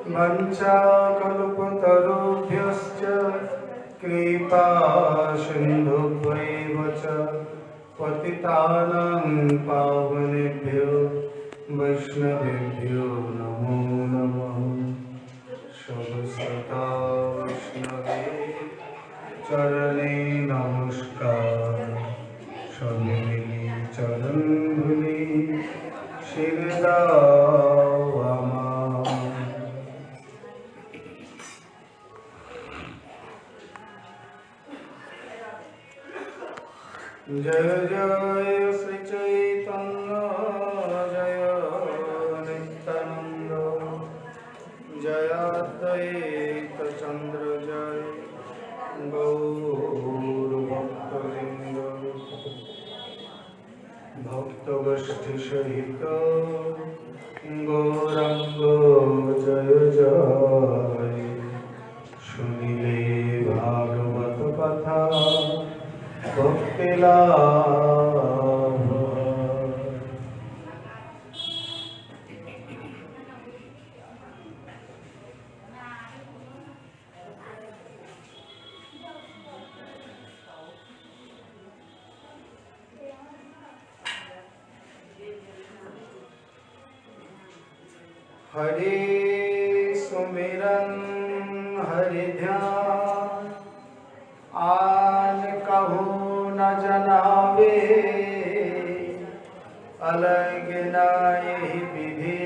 वञ्चाकल्पतरुभ्यश्च कृपा सिन्धुभ्यैव च पतितानां पावनेभ्यो वैष्णवेभ्यो नमो नमः। सर्वसदा वैष्णवे चरणे नमस्कार। समिली चरण धूलि शिरदावमा। जय जय श्री चैतन्य जय नित्यानंद जय अद्वैत चंद्र जय गौर भक्तवृंद। भक्तगोष्ठी सहित गौरांग जय जय। सुनिले भागवत कथा भक्ति लाभ। हरि सुमिरन हरि ध्यान आन कहूँ न जनावे। अलग न यही विधि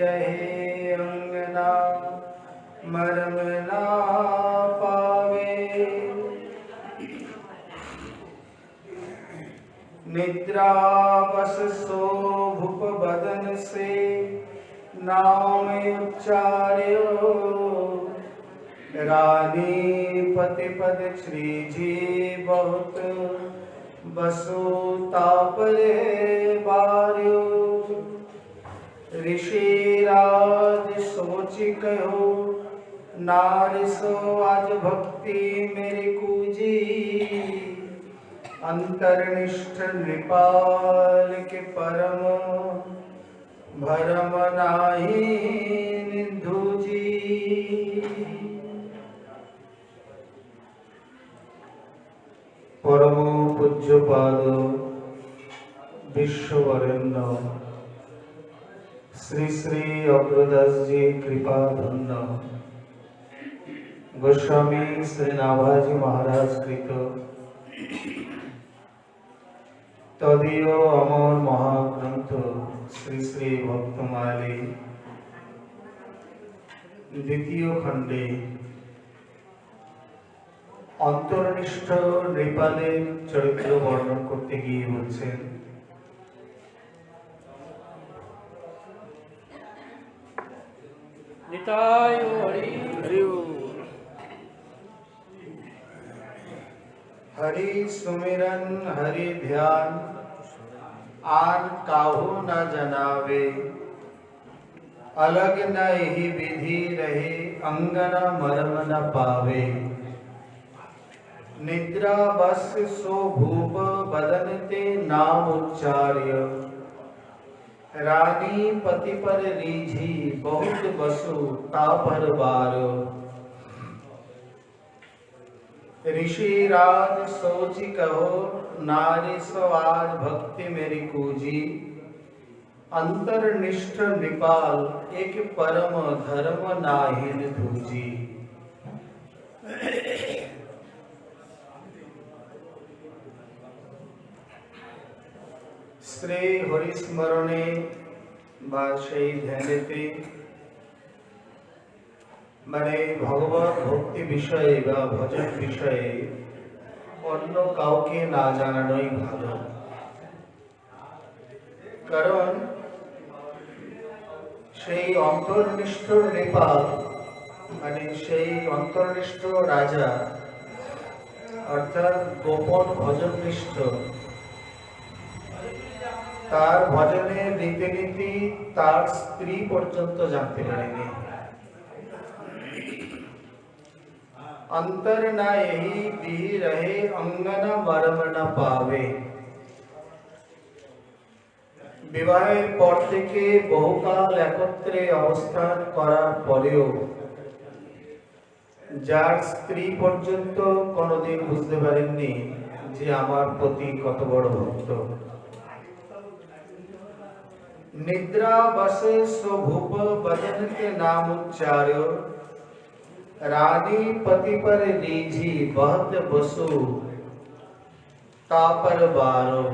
रहे अंगना मरम ना पावे। निद्रा बस सो भूप बदन से नाम उच्चार्यो। रानी पति पद श्री जी बहुत बसु तापरे बार्यो। ऋषि राज सोचि कहो नारिसो आज भक्ति मेरी कूजी। अंतर्निष्ठ नृपाल के परम भरम नाही निंदु जी। परम पूज्यपाद विश्ववरेण्य श्री श्री अग्रदास जी कृपाधन्य गोस्वामी श्री नाभाजी महाराज कृत तदीय अमर महाग्रंथ श्री श्री भक्तमाली द्वितीय खंडे अंतर्निष्ठ नृपालेर चरित्र वर्णन करते गिये बोलছেন निताय हरि हरि सुमिरन हरि ध्यान आन काहू न जनावे। अलग न यही विधि रहे अंगना मरम न पावे। निद्रा बस सो भूप बदन ते नाम उच्चार्य। रानी पति पर रीझी बहुत बसु तापर बारो। ऋषि राज सोचि कहो नारी सवार भक्ति मेरी कूजी। अंतर्निष्ठ नृपाल एक परम धर्म नाहिन दूजी। श्री हरिस्मरणे बा सेई ध्यानेते माने भगवत भक्ति विषये बा भजन विषये अन्य काउके ना जानानोई भालो। कारण सेई अंतर्निष्ठ नेपाल माने सेई अंतर्निष्ठ राजा अर्थात गोपन भजननिष्ठ तार भजने रीतिनीति तार स्त्री पर्यंत जानते पारेনি। अंतर ना यही भी रहे अंगना मरम न पावे। বিবাহের পর থেকে বহুকাল একত্রে অবস্থান করার পরেও যার স্ত্রী পর্যন্ত কোনোদিন বুঝতে পারেননি যে আমার প্রতি কত বড় ভক্ত। निद्रा बसे स्वभूप भजन के नाम उच्चार्यो रानी पति पर रीझी बहत बसु तापर बारो।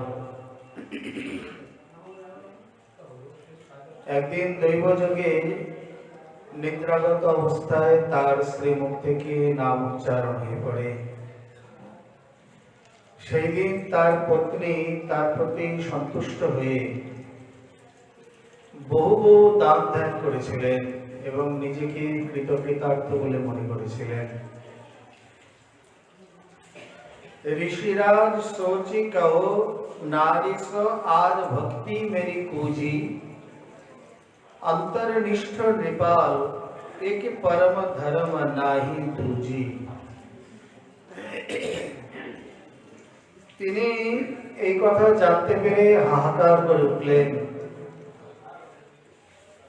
একদিন দৈবযোগে নিদ্রাগত অবস্থায় তার শ্রীমুখ থেকে নাম উচ্চারণ হয়ে পড়ে। সেই দিন তার পত্নী তার প্রতি সন্তুষ্ট হয়ে বহু বহু দান ধ্যান করেছিলেন এবং নিজেকে কৃতকৃতার্থ বলে মনে করেছিলেন। ऋषिराज सोची कहो नारी सो आज भक्ति मेरी पूजी अंतरनिष्ठ नृपाल एक परम धर्म नाही दूजी। তিনি এই কথা জানতে পেরে হাহাকার করে উঠলেন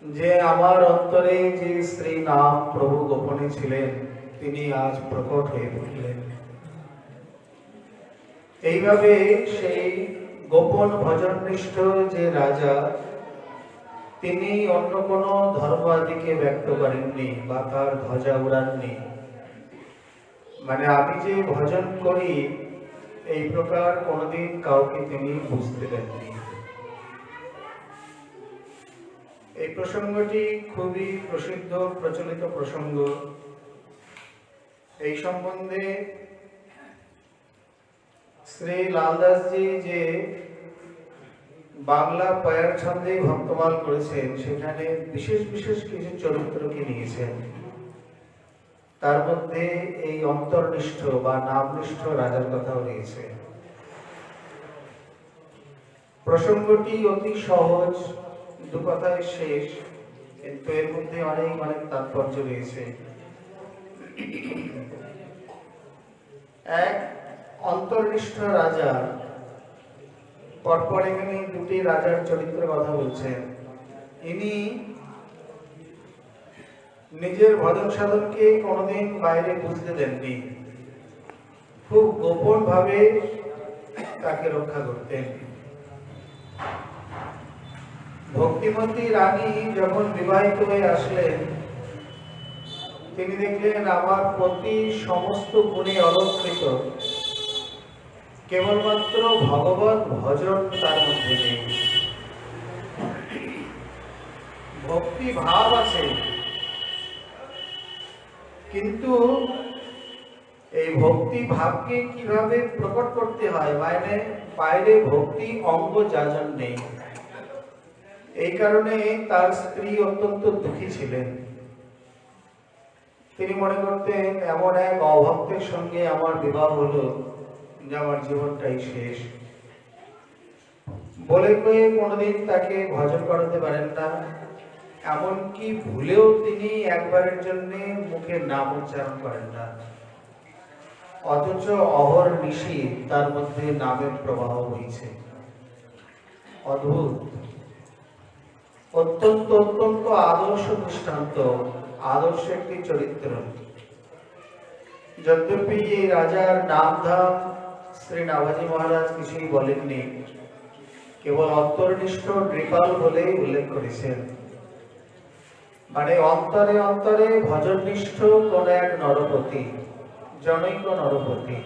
যে আমার অন্তরে যে শ্রী নাম প্রভু গোপনে ছিলেন তিনি আজ প্রকট হয়ে উঠলেন। এইভাবে সেই গোপন ভজননিষ্ঠ যে রাজা তিনি অন্য কোনো ধর্ম আদিকে ব্যক্ত করেননি বা তার ধ্বজা উড়াননি। মানে আমি যে ভজন করি এই প্রকার কোনোদিন কাউকে তিনি বুঝতে দেননি। এই প্রসঙ্গটি খুবই প্রসিদ্ধ প্রচলিত প্রসঙ্গ। এই সম্বন্ধে শ্রী লালদাসজি যে বাংলা পায়ার ছন্দে ভক্তমাল করেছেন সেখানে বিশেষ বিশেষ কিছু চরিত্রকে নিয়েছেন। তার মধ্যে এই অন্তর্নিষ্ঠ বা নামনিষ্ঠ রাজার কথাও রয়েছে। প্রসঙ্গটি অতি সহজ, দু কথায় শেষ, কিন্তু এর মধ্যে অনেক অনেক তাৎপর্য রয়েছে। এক অন্তর্নিষ্ঠ রাজা, পরপর এখানে দুটি রাজার চরিত্রের কথা বলছেন। ইনি নিজের ভজন সাধনকে কোনোদিন বাইরে বুঝতে দেননি, খুব গোপন ভাবে তাকে রক্ষা করতেন। ভক্তিমতী রানী যখন বিবাহিত হয়ে আসলেন তিনি দেখলেন আমার প্রতি সমস্ত গুণে অলঙ্কৃত, কেবলমাত্র ভগবত ভজন তার মধ্যে নেই। ভক্তি ভাব আছে, কিন্তু এই ভক্তি ভাবকে কিভাবে প্রকট করতে হয়, বাইরে ভক্তি অঙ্গ যাজন নেই। এই কারণে তার স্ত্রী অত্যন্ত দুঃখী ছিলেন। তিনি মনে করতেন এমন এক অভক্তের সঙ্গে আমার বিবাহ হলো যে আমার জীবনটাই শেষ। বলে কয়ে কোনোদিন তাকে ভজন করাতে পারেন না, এমনকি ভুলেও তিনি একবারের জন্য মুখে নাম উচ্চারণ করেন না। অথচ অহর্নিশি তার মধ্যে নামের প্রবাহ হয়েছে। অদ্ভুত, অত্যন্ত অত্যন্ত আদর্শ দৃষ্টান্ত, আদর্শ একটি চরিত্র। যদ্যপি এই রাজার নাম ধাম শ্রী নাভাজি মহারাজ কিছুই বলেননি, কেবল অন্তর্নিষ্ঠ নৃপাল বলেই উল্লেখ করেছেন। মানে অন্তরে অন্তরে ভজননিষ্ঠ কোন এক নরপতি, জনৈক নরপতি।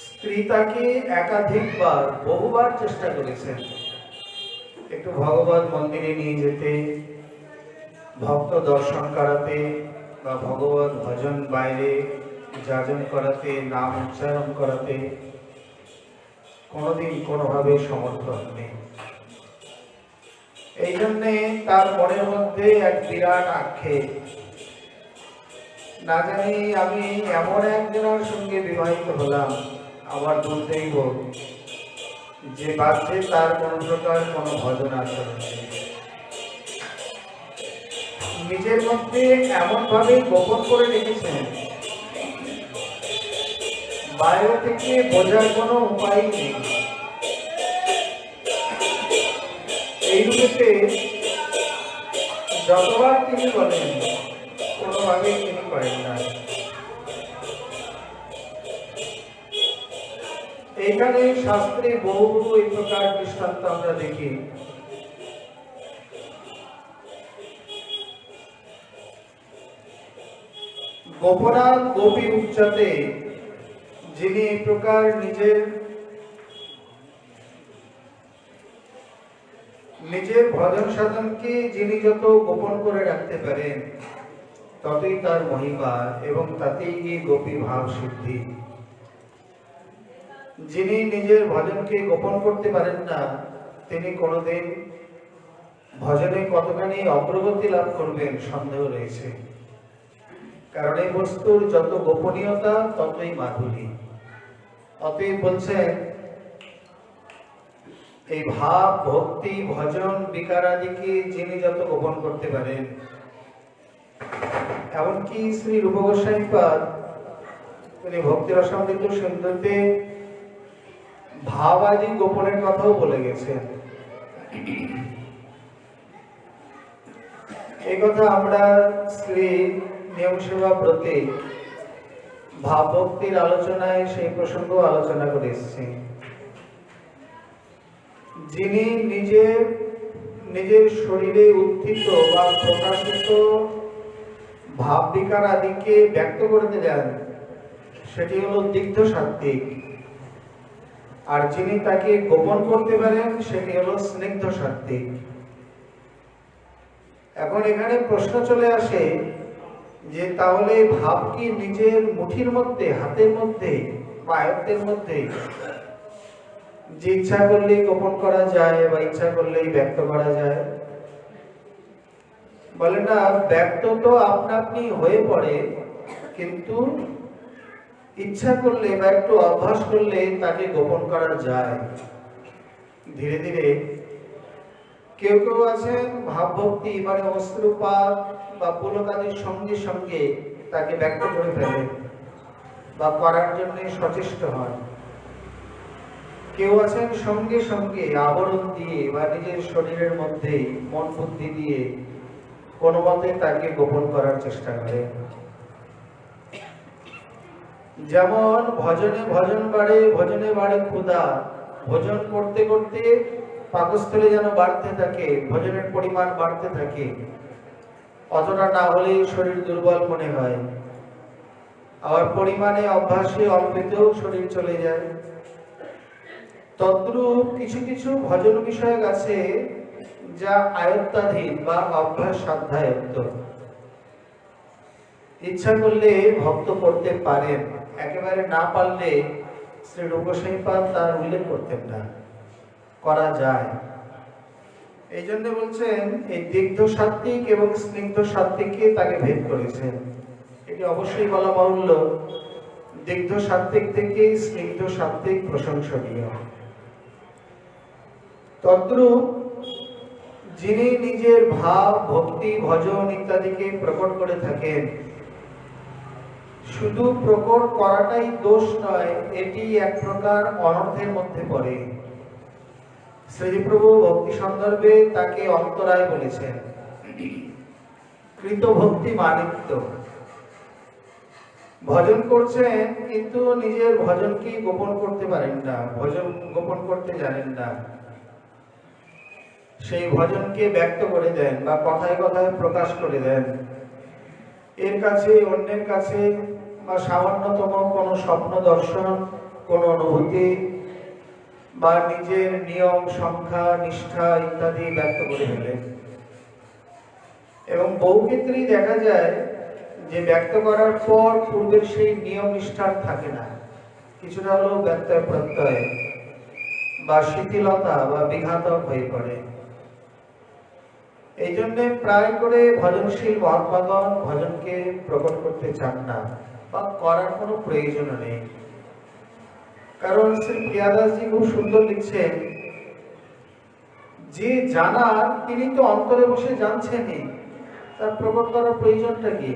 স্ত্রী তাকে একাধিকবার বহুবার চেষ্টা করেছেন একটু ভগবত মন্দিরে নিয়ে যেতে, ভক্ত দর্শন করাতে বা ভগবত ভজন বাইরে যাজন করাতে, নাম উচ্চারণ করাতে, কোনোদিন কোনোভাবে সমর্থন নেই। এই জন্যে তার মনের মধ্যে এক বিরাট আক্ষেপ, না জানি আমি এমন একজনের সঙ্গে বিবাহিত হলাম, আমার দুর্দৈব যে বাচ্চে তার কোন প্রকার কোনো ভজন আচরণ নেই। নিজের মধ্যে এমন ভাবে গোপন করে রেখেছেন, বাইরে থেকে বোঝার কোনো উপায় নেই। শুরুতে যতবার তিনি বলেন কোনোভাবেই তিনি করেন না। এইখানে শাস্ত্রে বহু এই প্রকার দৃষ্টান্ত আমরা দেখি। গোপনাথ গোপী উচ্চতে যিনি এই প্রকার নিজের ভজন সাধনকে যিনি যত গোপন করে রাখতে পারেন ততই তার মহিমা এবং তাতেই গিয়ে গোপী ভাব সিদ্ধি। যিনি নিজের ভজনকে গোপন করতে পারেন না তিনি কোনোদিন ভজনে কতখানি অগ্রগতি লাভ করবেন সন্দেহ রয়েছে। কারণ এই বস্তুর যত গোপনীয়তা ততই মাধুরী। অতএব বলছেন এই ভাব ভক্তি ভজন বিকারাদিকে যিনি যত গোপন করতে পারেন, এমনকি শ্রী রূপ গোস্বামীপাদ তিনি ভক্তি রসামৃত সিন্ধুতে ভাব আদি গোপনের কথাও বলে গেছেন। এই কথা আমরা শ্রী নিয়ম সেবা ব্রতে ভাব ভক্তির আলোচনায় সেই প্রসঙ্গ আলোচনা করে এসেছি। যিনি নিজের শরীরে উত্থিত বা প্রকাশিত ভাব বিকার আদিকে ব্যক্ত করতে যান সেটি হলো দিগ্ধ সাত্ত্বিক, আর যিনি তাকে গোপন করতে পারেন সেটি হলো স্নিগ্ধ সাত্ত্বিক। এখন এখানে প্রশ্ন চলে আসে যে তাহলে ভাব কি নিজের মুঠির মধ্যে, হাতের মধ্যে বা আয়ত্তের মধ্যে, যে ইচ্ছা করলেই গোপন করা যায় বা ইচ্ছা করলেই ব্যক্ত করা যায়? বলে না, ব্যক্ত তো আপনা আপনি হয়ে পড়ে, কিন্তু ইচ্ছা করলে বা একটু অভ্যাস করলে তাকে গোপন করা যায় ধীরে ধীরে। কেউ কেউ আছেন ভাব ভক্তি মানে অশ্রুপাত বা পুলকাদির সঙ্গে সঙ্গে তাকে ব্যক্ত করে ফেলে বা করার জন্য সচেষ্ট হন। কেউ আছেন সঙ্গে সঙ্গে আবরণ দিয়ে বা নিজের শরীরের মধ্যে মন বুদ্ধি দিয়ে কোনো মতে তাকে গোপন করার চেষ্টা করে। যেমন ভজনে বাড়ে ক্ষুধা, ভজন করতে করতে পাকস্থলে যেন বাড়তে থাকে, ভজনের পরিমাণ বাড়তে থাকে, অতটা না হলে শরীর দুর্বল মনে হয়, আবার পরিমাণে অভ্যাসে অল্পেতেও শরীর চলে যায়। তদ্রূপ কিছু কিছু ভজন বিষয়ক আছে যা আয়ত্তাধীন বা অভ্যাস সাধ্যায়ত্ত। ইচ্ছা করলে ভক্ত করতে পারেন, একেবারে না পারলে শ্রী রূপ গোস্বামীপাদ তার উল্লেখ করতেন না, করা যায়। এই জন্য বলছেন এই দিগ্ধ সাত্ত্বিক এবং স্নিগ্ধ সাত্ত্বিককে তাকে ভেদ করেছেন। এটি অবশ্যই বলা বাহুল্য, দিগ্ধ সাত্ত্বিক থেকে স্নিগ্ধ সাত্ত্বিক প্রশংসনীয়। তদ্রূপ যিনি নিজের ভাব ভক্তি ভজন ইত্যাদিকে প্রকট করে থাকেন, শুধু প্রকট করাটাই দোষ নয়, এটি এক প্রকার অনর্থের মধ্যে পড়ে। শ্রীপ্রভু ভক্তি সন্দর্ভে তাকে অন্তরায় বলেছেন, কৃত ভক্তি মানিত্য। ভজন করছেন কিন্তু নিজের ভজনকে গোপন করতে পারেন না, ভজন গোপন করতে জানেন না, সেই ভজনকে ব্যক্ত করে দেন বা কথায় কথায় প্রকাশ করে দেন। এর কাছে অন্যের কাছে বা সামান্যতম কোনো স্বপ্ন দর্শন, কোনো অনুভূতি বা নিজের নিয়ম সংখ্যা নিষ্ঠা ইত্যাদি ব্যক্ত করে ফেলেন। এবং বহু ক্ষেত্রেই দেখা যায় যে ব্যক্ত করার পর পূর্বের সেই নিয়ম নিষ্ঠার থাকে না, কিছুটা হলেও ব্যত্যয় প্রত্যয় বা শিথিলতা বা বিঘাতক হয়ে পড়ে। এই জন্য প্রায় করে ভজনশীল মহাত্মাগণ ভজনকে প্রকট করতে চান না বা করার কোনো প্রয়োজন নেই। কারণ শ্রী প্রিয়াদাসজি খুব সুন্দর লিখছেন, যে জানার তিনি তো অন্তরে বসে জানছেনই, তার প্রকট করার প্রয়োজনটা কি?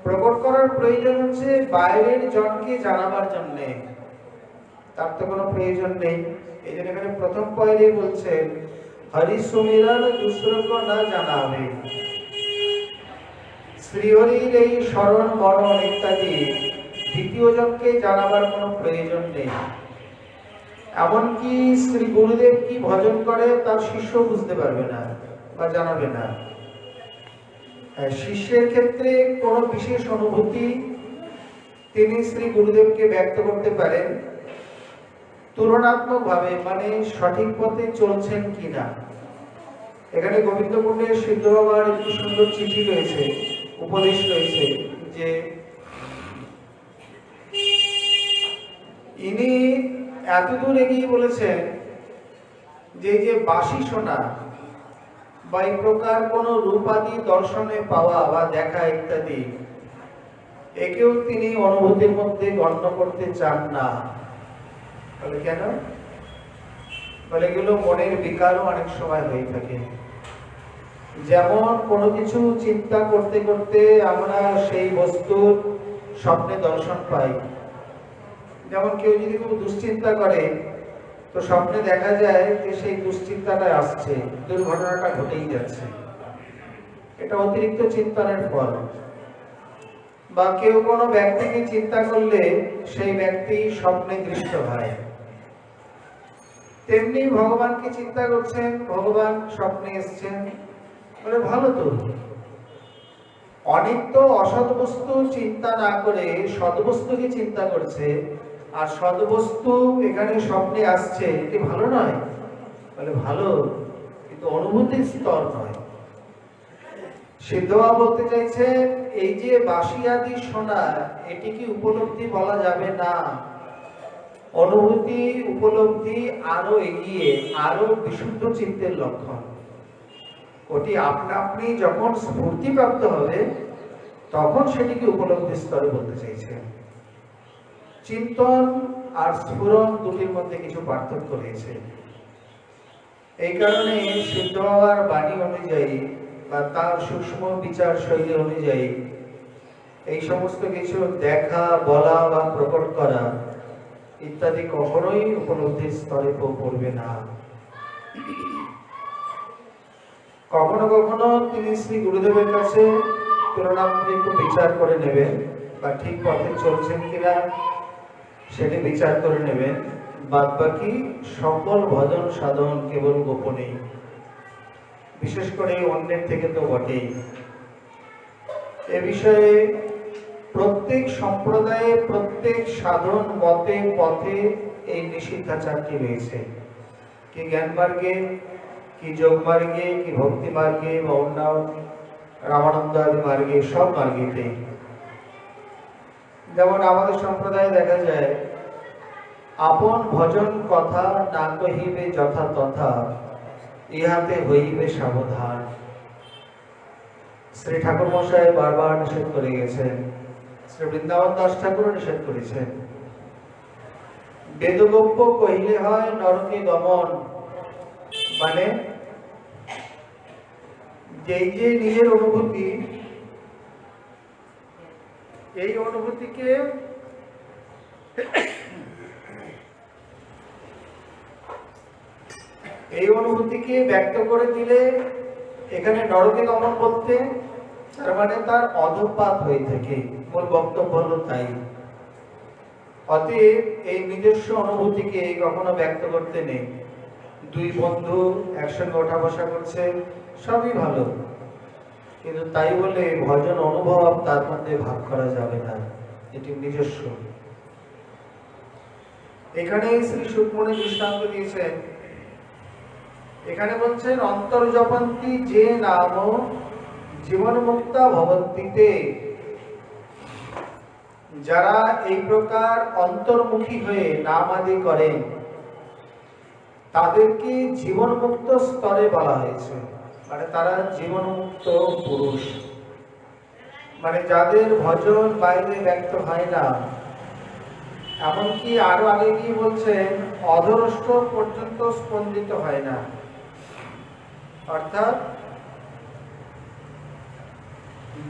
প্রকট করার প্রয়োজন হচ্ছে বাইরের জনকে জানাবার জন্য, তার তো কোনো প্রয়োজন নেই। এই জন্য এখানে প্রথম পয়েন্টে বলছেন हरि सुमिरन दूसरों को न জানাবে। শ্রীহরির এই স্মরণ মনন ইত্যাদি দ্বিতীয় জনকে জানাবার কোনো প্রয়োজন নেই। এমনকি শ্রী গুরুদেব কি ভজন করে তার শিষ্য বুঝতে পারবে না বা জানাবে না। শিষ্যের ক্ষেত্রে কোনো বিশেষ অনুভূতি তিনি শ্রী গুরুদেবকে ব্যক্ত করতে পারেন তুলনাত্মকভাবে, মানে সঠিক পথে চলছেন কিনা। এখানে গোবিন্দকুণ্ডের সিদ্ধ বাবার একটি সুন্দর চিঠি রয়েছে, উপদেশ রয়েছে যে ইনি এতদূর এগিয়ে বলেছেন যে যে বাসি শোনা বা এই প্রকার কোন রূপাদি দর্শনে পাওয়া বা দেখা ইত্যাদি একেও তিনি অনুভূতির মধ্যে গণ্য করতে চান না। বলে কেন? বলে এগুলো মনের বিকারও অনেক সময় হয়ে থাকে। যেমন কোনো কিছু চিন্তা করতে করতে আমরা সেই বস্তুর স্বপ্নে দর্শন পাই। যেমন কেউ যদি খুব দুশ্চিন্তা করে তো স্বপ্নে দেখা যায় যে সেই দুশ্চিন্তাটা আসছে, দুর্ঘটনাটা ঘটেই যাচ্ছে। এটা অতিরিক্ত চিন্তনের ফল। বা কেউ কোনো ব্যক্তিকে চিন্তা করলে সেই ব্যক্তি স্বপ্নে দৃষ্ট হয়। তেমনি ভগবানকে চিন্তা করছেন, ভগবান স্বপ্নে এসছেন, বলে ভালো তো। অনেক তো অসৎ বস্তু চিন্তা না করে সদ্বস্তুকে চিন্তা করছে, আর সদ্বস্তু এখানে স্বপ্নে আসছে, এটি ভালো নয়? বলে ভালো, কিন্তু অনুভূতির স্তর নয়। সিদ্ধবা বলতে চাইছে এই যে বাঁশি আদি শোনা, এটি কি উপলব্ধি বলা যাবে না। অনুভূতি উপলব্ধি আরো এগিয়ে, আরো বিশুদ্ধ চিত্তের লক্ষণ। ওটি আপনা আপনি যখন স্ফূর্তিপ্রাপ্ত হবে তখন সেটিকে উপলব্ধি স্তরে বলতে চাইছে। চিন্তন আর স্ফুরণ দুটির মধ্যে কিছু পার্থক্য রয়েছে। এই কারণে সিদ্ধ বাবার বাণী অনুযায়ী বা তার সূক্ষ্ম বিচার শৈলী অনুযায়ী এই সমস্ত কিছু দেখা, বলা বা প্রকট করা ইত্যাদি কখনোই উপলব্ধির স্তরে পড়বে না। কখনো কখনো তিনি শ্রী গুরুদেবের কাছে তুলনামূলক একটু বিচার করে নেবেন বা ঠিক পথে চলছেন কিনা সেটি বিচার করে নেবেন। বাদ বাকি সকল ভজন সাধন কেবল গোপনেই, বিশেষ করে অন্যের থেকে তো বটেই। এ বিষয়ে প্রত্যেক সম্প্রদায়ে প্রত্যেক সাধন মতে পথে এই নিষিদ্ধাচারটি রয়েছে। কি জ্ঞান মার্গে, কি যোগ মার্গে, কি ভক্তি মার্গে বা অন্য রামানন্দ আদি মার্গে, সব মার্গেতেই। যেমন আমাদের সম্প্রদায়ে দেখা যায় আপন ভজন কথা না কহিবে যথা তথা, ইহাতে হইবে সাবধান। শ্রী ঠাকুর মশাই বারবার নিষেধ করে গেছেন, শ্রী বৃন্দাবন দাস ঠাকুরও নিষেধ করেছেন। বেদগোপ্য কহিলে হয় নরকে গমন, মানে যেই যে নিজের অনুভূতি, এই অনুভূতিকে ব্যক্ত করে দিলে এখানে নরকে গমন বলতে তার মানে তার অধঃপাত হয়ে থাকে। মূল বক্তব্য হলো তাই। অতএব এই নিজস্ব অনুভূতিকে কখনো ব্যক্ত করতে নেই। দুই বন্ধু একসঙ্গে ওঠা বসা করছে, সবই ভালো, কিন্তু তাই বলে ভজন অনুভব তার মধ্যে ভাগ করা যাবে না, এটি নিজস্ব। এখানে শ্রী সুকমণি দৃষ্টান্ত দিয়েছেন। এখানে বলছেন অন্তর্জপন্তি যে নাম জীবন মুক্তা ভবন্তিতে, যারা এই প্রকার অন্তর্মুখী হয়ে নাম আদি করেন তাদেরকে জীবন মুক্ত স্তরে বলা হয়েছে। মানে তারা জীবন মুক্ত পুরুষ, মানে যাদের ভজন বাইরে ব্যক্ত হয় না। এমনকি আরো আগে কি বলছেন, অধরষ্ট পর্যন্ত স্পন্দিত হয় না। অর্থাৎ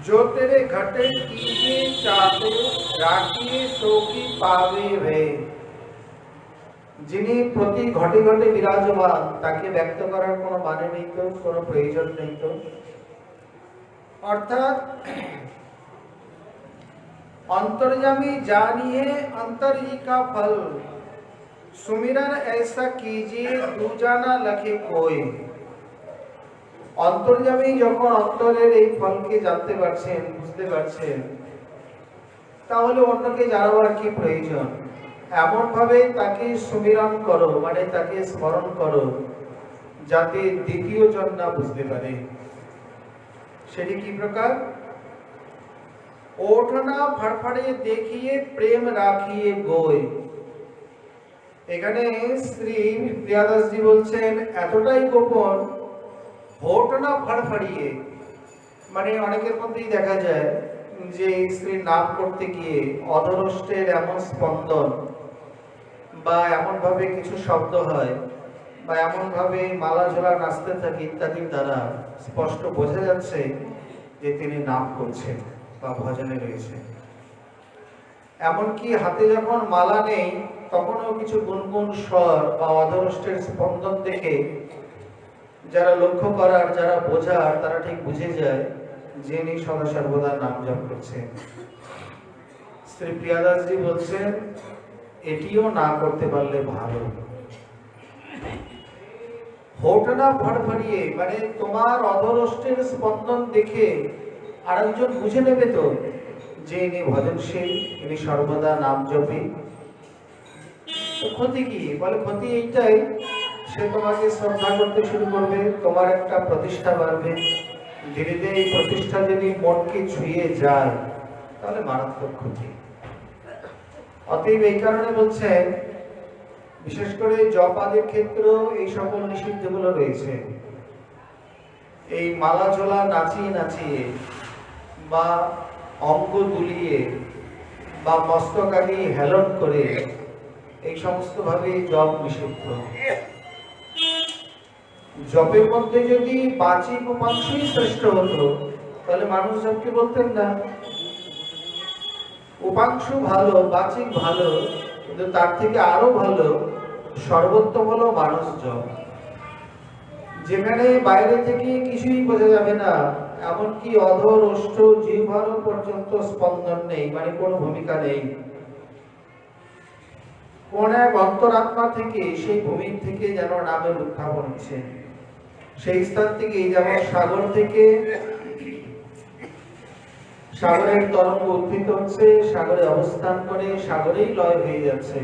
जो तेरे घटे कीजे चाहे राखिए सो की पावे वे, যিনি প্রতি ঘটে ঘটে বিরাজমান, তাকে ব্যক্ত করার কোনো মানে নেই তো, কোনো প্রয়োজন নেই তো। অর্থাৎ अंतर्यामी जानिए अंतर्ही का फल, सुमिरन ऐसा कीजिए दूजाना लखे कोई। অন্তর্যামী যখন অন্তরের এই ফলকে জানতে পারছেন, বুঝতে পারছেন, তাহলে অন্যকে জানাবার কি প্রয়োজন। এমন ভাবে তাকে সুমিরন করো, মানে তাকে স্মরণ করো, যাতে দ্বিতীয় জন না বুঝতে পারে। সেটি কি প্রকার? ওঠনা ফাড়ফাড়ে দেখিয়ে প্রেম রাখিয়ে গোয়। এখানে শ্রী প্রিয়াদাসজি বলছেন এতটাই গোপন, ওঠনা ফাড়ফাড়িয়ে, মানে অনেকের মধ্যেই দেখা যায় যে স্ত্রীর নাম করতে গিয়ে অধরষ্টের এমন স্পন্দন, বা এমন ভাবে কিছু শব্দ হয়, বা এমন ভাবে মালা ঝোলা নাচতে থাকে ইত্যাদির দ্বারা স্পষ্ট বোঝা যাচ্ছে যে তিনি নাম করছেন বা ভজনে রয়েছে। এমনকি হাতে যখন মালা নেই তখনও কিছু গুনগুন স্বর বা অধরষ্টের স্পন্দন দেখে যারা লক্ষ্য করার, যারা বোঝার, তারা ঠিক বুঝে যায় যে ইনি সদা সর্বদা নাম জপ করছেন। শ্রী প্রিয়াদাসজি বলছেন এটিও না করতে পারলে ভালো। হোটনা ফাড়ফাড়িয়ে, মানে তোমার অধরষ্টের স্পন্দন দেখে আরেকজন বুঝে নেবে তো যে ইনি ভজনশীল, ইনি সর্বদা নাম জপী। তো ক্ষতি কি? বলে ক্ষতি এইটাই, সে তোমাকে শ্রদ্ধা করতে শুরু করবে, তোমার একটা প্রতিষ্ঠা বাড়বে। ধীরে ধীরে এই প্রতিষ্ঠা যদি মনকে ছুঁয়ে যায় তাহলে মারাত্মক ক্ষতি। অতএব এই কারণে বলছেন, বিশেষ করে জপ আদির ক্ষেত্রেও এই সকল নিষিদ্ধগুলো রয়েছে। এই মালা ঝোলা নাচিয়ে নাচিয়ে বা অঙ্গ দুলিয়ে বা মস্তক আদি হেলন করে এই সমস্ত ভাবে জপ নিষিদ্ধ। জপের মধ্যে যদি বাচিক উপাংশই শ্রেষ্ঠ হতো তাহলে মানুষ জপকে বলতেন না। উপাংশ ভালো, বাচিক ভালো, কিন্তু তার থেকে আরো ভালো সর্বোত্তম হলো মানুষ জপ, যেখানে বাইরে থেকে কিছুই বোঝা যাবে না, এমনকি অধর ওষ্ঠ জিহ্বার পর্যন্ত স্পন্দন নেই, মানে কোনো ভূমিকা নেই। কোন এক অন্তরাত্মা থেকে, সেই ভূমি থেকে যেন নামের উত্থাপন হচ্ছে। সেই স্থান থেকে, যেমন সাগর থেকে সাগরের তরঙ্গ উত্থিত হচ্ছে, সাগরে অবস্থান করে সাগরেই লয় হয়ে যাচ্ছে,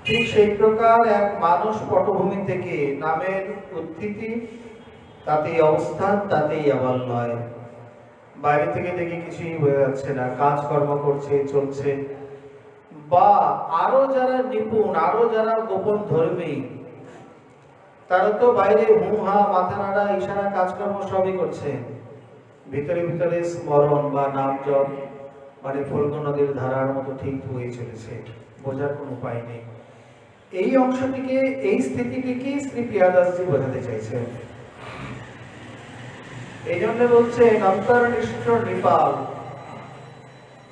ঠিক সেই প্রকার এক মানস পটভূমি থেকে নামের উত্থিতি, তাতেই অবস্থান, তাতেই আবার লয়। বাইরে থেকে দেখে কিছুই বোঝা যাচ্ছে না, কাজকর্ম করছে, চলছে। বা আরো যারা নিপুণ, আরো যারা গোপন ধর্মী, তারা তো বাইরে হু হা, মাথা নাড়া, ইশারা, কাজকর্ম সবই করছে, ভিতরে ভিতরে স্মরণ বা নাম জপ মানে ফল্গু নদীর ধারার মতো ঠিক হয়ে চলেছে, বোঝার কোনো উপায় নেই। এই অংশটিকে, এই স্থিতিটিকে শ্রী প্রিয়াদাসজি বোঝাতে চাইছেন। এই জন্য বলছেন অন্তর্নিষ্ঠ নৃপাল,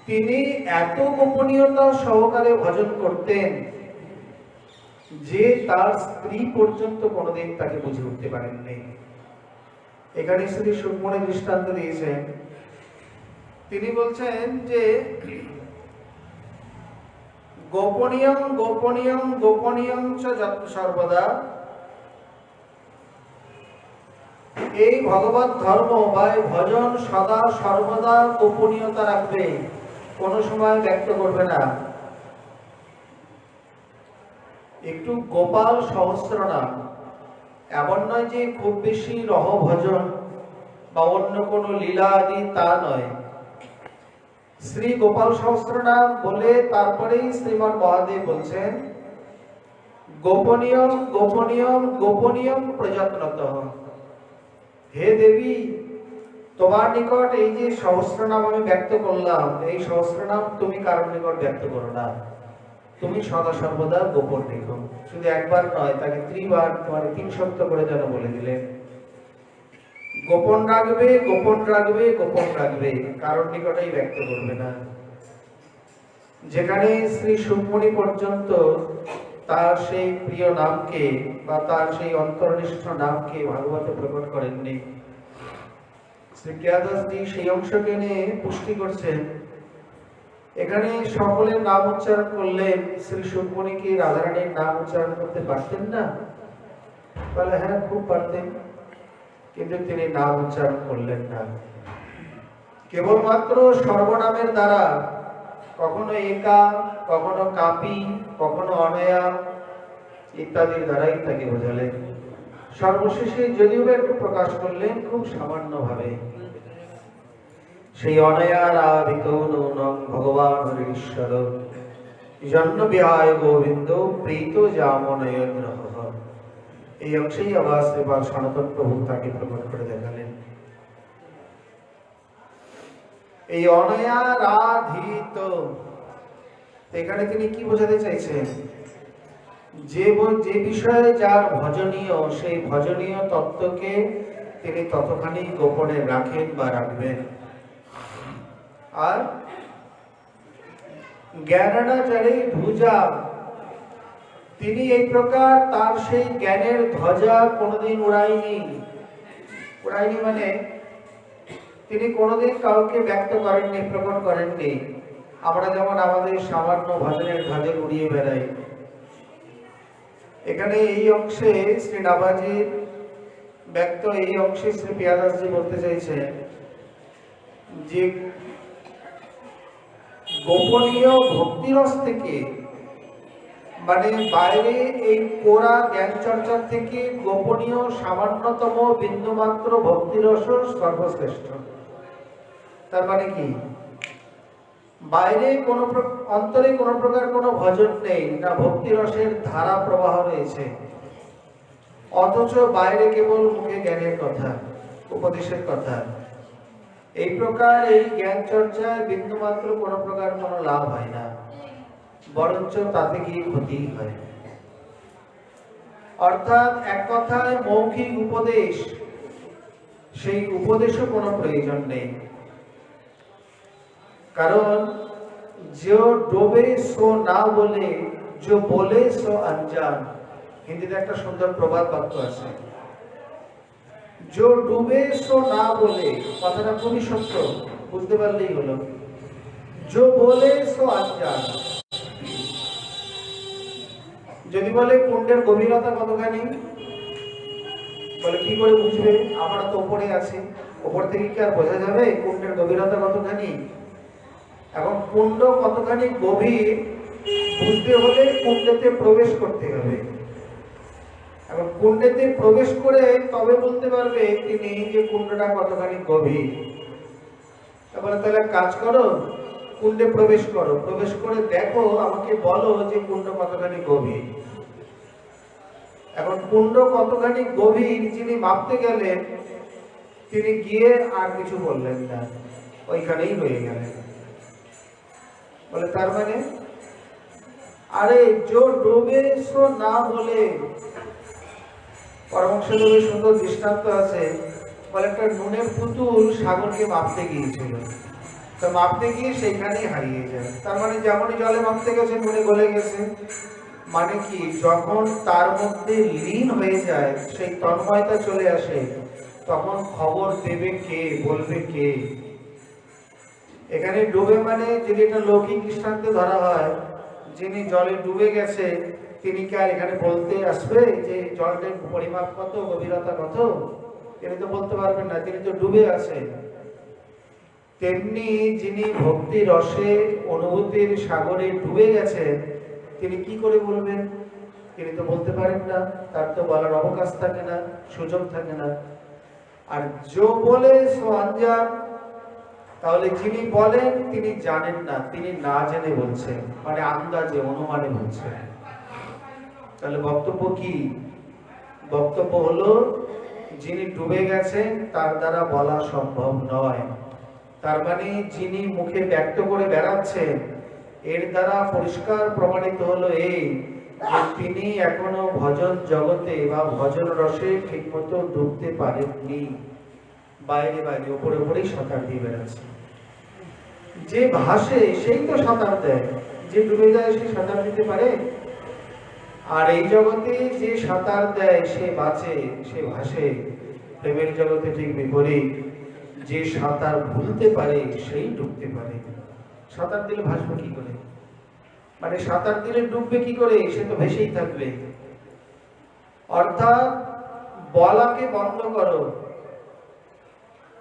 তিনি এত গোপনীয়তা সহকারে ভজন করতেন যে তার স্ত্রী পর্যন্ত কোনোদিন তাকে বুঝে উঠতে পারেননি। এখানে শ্রী সুকমণি দৃষ্টান্ত দিয়েছেন। তিনি বলছেন যে গোপনীয়ম গোপনীয়ম গোপনীয়ম চ যত সর্বদা, এই ভগবত ধর্ম বা ভজন সদা সর্বদা গোপনীয়তা রাখবে, কোনো সময় ব্যক্ত করবে না। একটু গোপাল সহস্রনাম, এমন নয় যে খুব বেশি রহ ভজন বা অন্য কোনো লীলা আদি, তা নয়। শ্রী গোপাল সহস্রনাম বলে তারপরেই শ্রীমান মহাদেব বলছেন গোপনীয়ম গোপনীয়ম গোপনীয়ম প্রযত্নত। হে দেবী, তোমার নিকট এই যে সহস্রনাম আমি ব্যক্ত করলাম, এই সহস্রনাম তুমি কারোর নিকট ব্যক্ত করো না, তুমি সদা সর্বদা গোপন রেখো। শুধু একবার নয়, তাকে 3 বার, মানে 3 সপ্তাহ করে যেন বলে দিলেন। গোপন রাখবে, গোপন রাখবে, গোপন রাখবে, কারোর নিকটেই ব্যক্ত করবে না। যেখানে শ্রী সুকমণি পর্যন্ত তার সেই প্রিয় নামকে বা তার সেই অন্তর্নিষ্ঠ নামকে ভাগবতে প্রকট করেননি। শ্রী প্রিয়াদাসজি সেই অংশকে নিয়ে পুষ্টি করছেন। এখানে সকলের নাম উচ্চারণ করলেন, শ্রী সুকমণি কি রাধারানীর নাম উচ্চারণ করতে পারতেন না? বলে হ্যাঁ, খুব পারতেন, কিন্তু তিনি নাম উচ্চারণ করলেন না। কেবলমাত্র সর্বনামের দ্বারা, কখনো একা, কখনো কাপি, কখনো অনয়া ইত্যাদির দ্বারাই তাকে বোঝালেন। সর্বশেষে যদিও একটু প্রকাশ করলেন খুব সামান্য ভাবে, সেই অনয়ার আদিত নৌনং ভগবান হরিশ্বর জন্ম বিহায় গোবিন্দ প্রীত জামনয় গ্রহ। এই অংশেই আবার শ্রীপাদ সনাতন প্রভু তাকে প্রকট করে দেখালেন। এই অনয়া রাধিত, এখানে তিনি কি বোঝাতে চাইছেন? যে বিষয়ে যার ভজনীয়, সেই ভজনীয় তত্ত্বকে তিনি ততখানি গোপনে রাখেন বা রাখবেন। আর জ্ঞানাচারে ধ্বজা, তিনি এই প্রকার তার সেই জ্ঞানের ধ্বজা কোনোদিন উড়ায়নি। উড়ায়নি মানে তিনি কোনোদিন কাউকে ব্যক্ত করেননি, প্রকট করেননি। আমরা যেমন আমাদের সামান্য ভজনের ধ্বজা উড়িয়ে বেড়াই, এখানে এই অংশে শ্রী নাভাজির ব্যক্ত এই অংশে শ্রী প্রিয়াদাসজি বলতে চাইছেন যে গোপনীয় ভক্তিরস থেকে, মানে বাইরে এই কোরা জ্ঞান চর্চার থেকে গোপনীয় সামান্যতম বিন্দুমাত্র ভক্তিরস সর্বশ্রেষ্ঠ। তার মানে কি? বাইরে কোনো অন্তরে কোনো প্রকার কোনো ভজন নেই, না ভক্তিরসের ধারা প্রবাহ রয়েছে, অথচ বাইরে কেবল মুখে জ্ঞানের কথা, উপদেশের কথা। এই প্রকার এই জ্ঞান চর্চায় বিন্দুমাত্র কোনো প্রকার কোনো লাভ হয় না, বরঞ্চ তাতে গিয়ে ক্ষতি হয়। অর্থাৎ এক কথায় মৌখিক উপদেশ, সেই উপদেশও কোনো প্রয়োজন নেই। কারণ যে ডোবে সো না বলে, যে বলে সো অনজান। হিন্দিতে একটা সুন্দর প্রবাদ বাক্য আছে, যে ডুবে সো না বলে, কথাটা খুবই সত্য, বুঝতে পারলেই হলো। যে বলে সো অনজান, যদি বলে কুণ্ডের গভীরতা কতখানি, বলে কি করে বুঝবে? আমরা তো উপরে আছি, উপর থেকে কি আর বোঝা যাবে কুণ্ডের গভীরতা কতখানি? এখন কুণ্ড কতখানি গভীর বুঝতে হলে কুণ্ডেতে প্রবেশ করতে হবে। এখন কুণ্ডেতে প্রবেশ করে তবে বলতে পারবে তিনি যে কুণ্ডটা কতখানি গভীর। তারপরে তাহলে কাজ করো, কুণ্ডে প্রবেশ করো, প্রবেশ করে দেখো, আমাকে বলো যে কুণ্ড কতখানি গভীর। এখন কুণ্ড কতখানি গভীর যিনি মাপতে গেলেন, তিনি গিয়ে আর কিছু বললেন না, ওইখানেই রয়ে গেলেন। বলে তার মানে, আরে জো ডোবে সো না বলে, পরমহংসদেবের সুন্দর দৃষ্টান্ত আছে। বলে একটা নুনের পুতুল সাগরকে মাপতে গিয়েছিল, তো মাপতে গিয়ে সেইখানেই হারিয়ে যায়। তার মানে যেমনই জলে মাপতে গেছে নুনে গলে গেছে। মানে কি, যখন তার মধ্যে লীন হয়ে যায়, সেই তন্ময়তা চলে আসে, তখন খবর দেবে কে, বলবে কে? এখানে ডুবে মানে যদি এটা লৌকিক দৃষ্টান্তে ধরা হয়, যিনি জলে ডুবে গেছে তিনি কি আর এখানে বলতে আসবে যে জলের পরিমাপ কত, গভীরতা কত? তিনি তো বলতে পারবেন না, তিনি তো ডুবে আছেন। তেমনি যিনি ভক্তি রসে অনুভূতির সাগরে ডুবে গেছেন, তিনি কি করে বলবেন? তিনি তো বলতে পারেন না, তার তো বলার অবকাশ থাকে না, সুযোগ থাকে না। আর যে বলে সো অনজান, তাহলে যিনি বলেন তিনি জানেন না, তিনি না জেনে বলছেন, মানে আন্দাজে, অনুমানে বলছেন। তাহলে বক্তব্য কি? বক্তব্য হলো যিনি ডুবে গেছেন তার দ্বারা বলা সম্ভব নয়। তার মানে যিনি মুখে ব্যক্ত করে বেড়াচ্ছেন, এর দ্বারা পরিষ্কার প্রমাণিত হলো এই যে তিনি এখনো ভজন জগতে বা ভজন রসে ঠিকমতো ডুবতে পারেননি, বাইরে বাইরে উপরে উপরেই সাঁতার দিয়ে বেড়াচ্ছে। যে ভাসে সেই তো সাঁতার দেয়, যে ডুবে যায় সে সাঁতার দিতে পারে? আর এই জগতে যে সাঁতার দেয় সে বাঁচে, সে ভাসে। প্রেমের জগতে ঠিক বিপরীত, যে সাঁতার ভুলতে পারে সেই ডুবতে পারে। সাঁতার দিলে ভাসবে কি করে, মানে সাঁতার দিলে ডুববে কি করে, সে তো ভেসেই থাকবে। অর্থাৎ বলাকে বন্ধ করো।